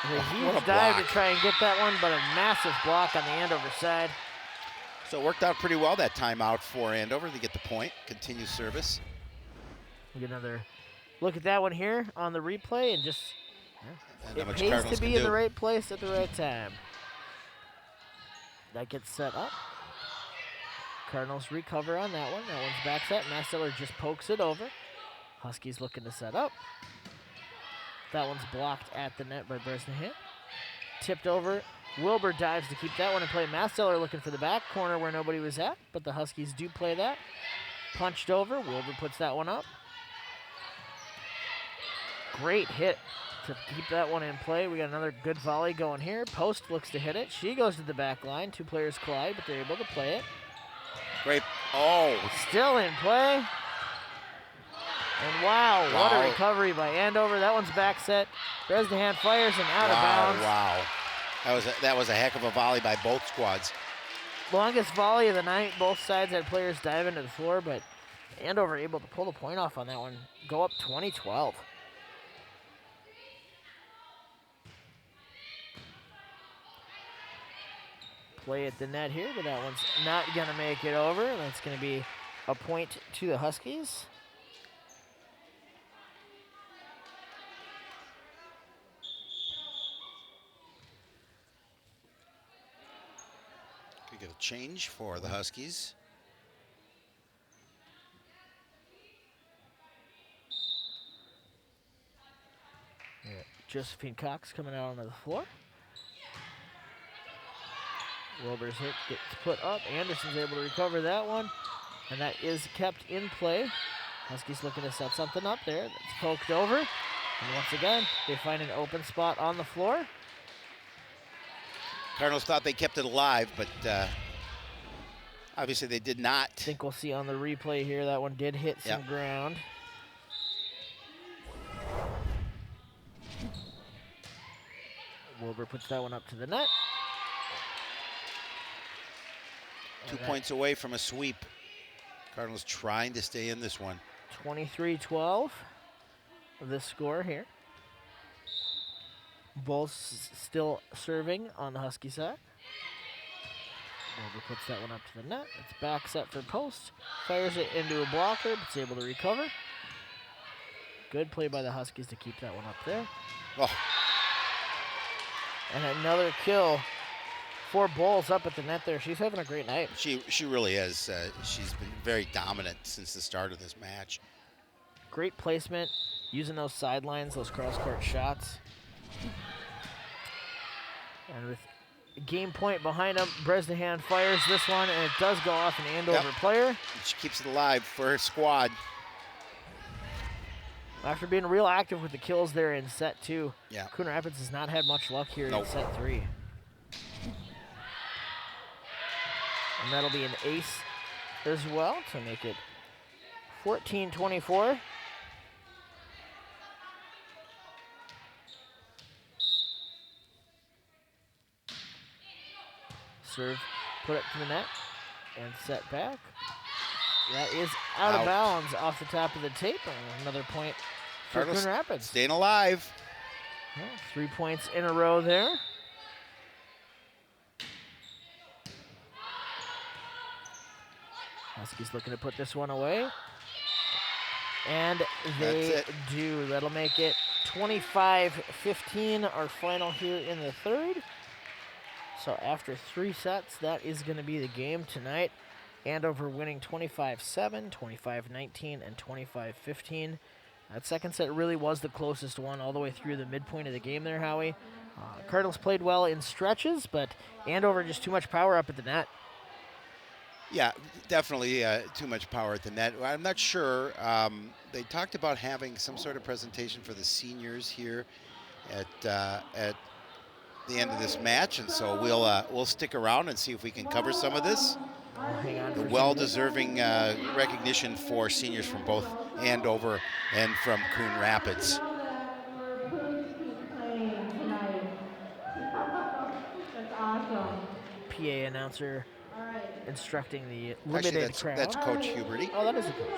Speaker 1: A
Speaker 2: what
Speaker 1: huge
Speaker 2: a
Speaker 1: dive
Speaker 2: block.
Speaker 1: to try and get that one, but a massive block on the Andover side.
Speaker 2: So it worked out pretty well that timeout for Andover. They get the point. Continue service.
Speaker 1: We get another look at that one here on the replay, and just
Speaker 2: And
Speaker 1: it
Speaker 2: how much
Speaker 1: pays
Speaker 2: Cardinals
Speaker 1: to be
Speaker 2: can
Speaker 1: in the
Speaker 2: do.
Speaker 1: right place at the right time. That gets set up. Cardinals recover on that one. That one's back set. Masteller just pokes it over. Huskies looking to set up. That one's blocked at the net by Bresnahan. Tipped over. Wilbur dives to keep that one in play. Masteller looking for the back corner where nobody was at, but the Huskies do play that. Punched over. Wilbur puts that one up. Great hit to keep that one in play. We got another good volley going here. Post looks to hit it. She goes to the back line. Two players collide, but they're able to play it.
Speaker 2: Great. Oh.
Speaker 1: Still in play. And wow, what
Speaker 2: Wow.
Speaker 1: a recovery by Andover. That one's back set. Bresnahan fires and out of bounds.
Speaker 2: Wow. That was a heck of a volley by both squads.
Speaker 1: Longest volley of the night. Both sides had players dive into the floor, but Andover able to pull the point off on that one. Go up 20-12. Play at the net here, but that one's not going to make it over. That's going to be a point to the Huskies.
Speaker 2: Could get a change for the Huskies.
Speaker 1: Yeah. Josephine Cox coming out onto the floor. Wilbur's hit gets put up. Anderson's able to recover that one, and that is kept in play. Huskies looking to set something up there. That's poked over, and once again, they find an open spot on the floor.
Speaker 2: Cardinals thought they kept it alive, but obviously they did not.
Speaker 1: I think we'll see on the replay here that one did hit some
Speaker 2: Yep.
Speaker 1: ground. Wilbur puts that one up to the net.
Speaker 2: 2 points away from a sweep. Cardinals trying to stay in this one.
Speaker 1: 23-12, the score here. Both still serving on the Husky side. Wilbur puts that one up to the net. It's back set for post. Fires it into a blocker, but is able to recover. Good play by the Huskies to keep that one up there.
Speaker 2: Oh,
Speaker 1: And another kill 4 balls up at the net there. She's having a great night.
Speaker 2: She really is. She's been very dominant since the start of this match.
Speaker 1: Great placement, using those sidelines, those cross-court shots. And with game point behind him, Bresnahan fires this one, and it does go off an Andover player.
Speaker 2: She keeps it alive for her squad.
Speaker 1: After being real active with the kills there in set 2,
Speaker 2: Yeah.
Speaker 1: Coon Rapids has not had much luck here in set 3. And that'll be an ace as well to make it 14-24. Serve, put it to the net, and set back. That is out of bounds off the top of the tape. And another point for
Speaker 2: Cardinals
Speaker 1: Coon Rapids.
Speaker 2: staying alive.
Speaker 1: Yeah, 3 points in a row there. Huskies looking to put this one away. And they do. That'll make it 25-15, our final here in the third. So after 3 sets, that is going to be the game tonight. Andover winning 25-7, 25-19, and 25-15. That second set really was the closest one all the way through the midpoint of the game there, Howie. Cardinals played well in stretches, but Andover just too much power up at the net.
Speaker 2: Yeah, definitely too much power at the net. I'm not sure. They talked about having some sort of presentation for the seniors here at the end of this match, and so we'll stick around and see if we can cover some of this.
Speaker 1: Hang on for
Speaker 2: Well-deserving recognition for seniors from both Andover and from Coon Rapids.
Speaker 7: That's awesome.
Speaker 1: PA announcer instructing the
Speaker 2: Actually,
Speaker 1: limited crowd.
Speaker 2: that's Coach Huberty.
Speaker 1: Oh, that is a coach.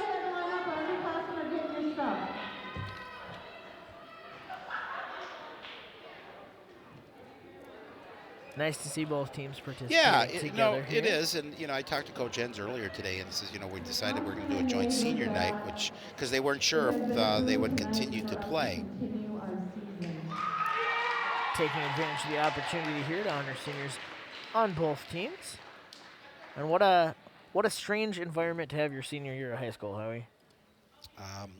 Speaker 1: Nice to see both teams participating together here.
Speaker 2: it is. And, I talked to Coach Enns earlier today, and he says, we decided we're going to do a joint senior night, because they weren't sure if they would continue to play.
Speaker 1: Taking advantage of the opportunity here to honor seniors on both teams. And what a strange environment to have your senior year of high school, Howie.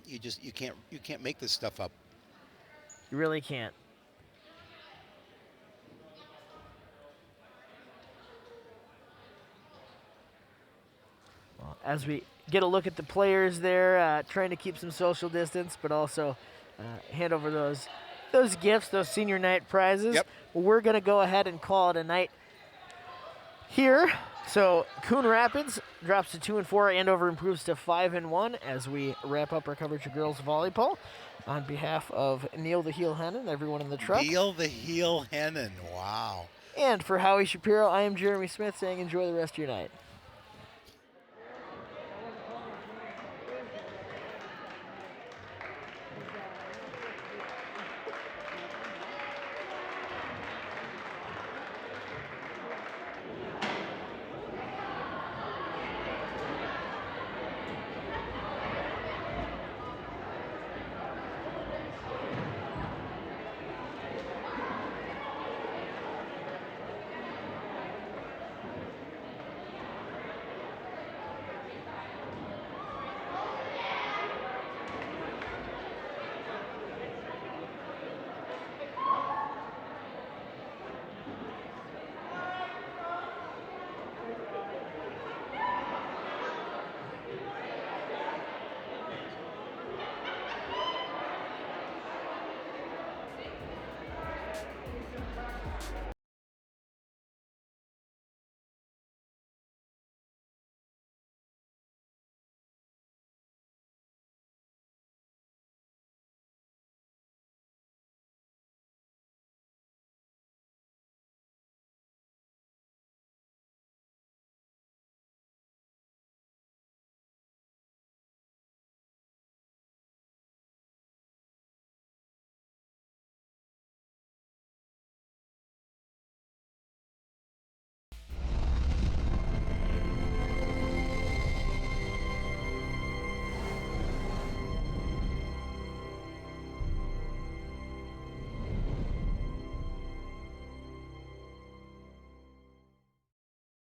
Speaker 2: You can't make this stuff up.
Speaker 1: You really can't. Well, as we get a look at the players there, trying to keep some social distance, but also hand over those gifts, those senior night prizes.
Speaker 2: Yep.
Speaker 1: We're going to go ahead and call it a night here. So Coon Rapids drops to 2-4. Andover improves to 5-1 as we wrap up our coverage of girls volleyball. On behalf of Neil the Heel Hennon, everyone in the truck.
Speaker 2: Neil the Heel Hennon, wow.
Speaker 1: And for Howie Shapiro, I am Jeremy Smith saying enjoy the rest of your night.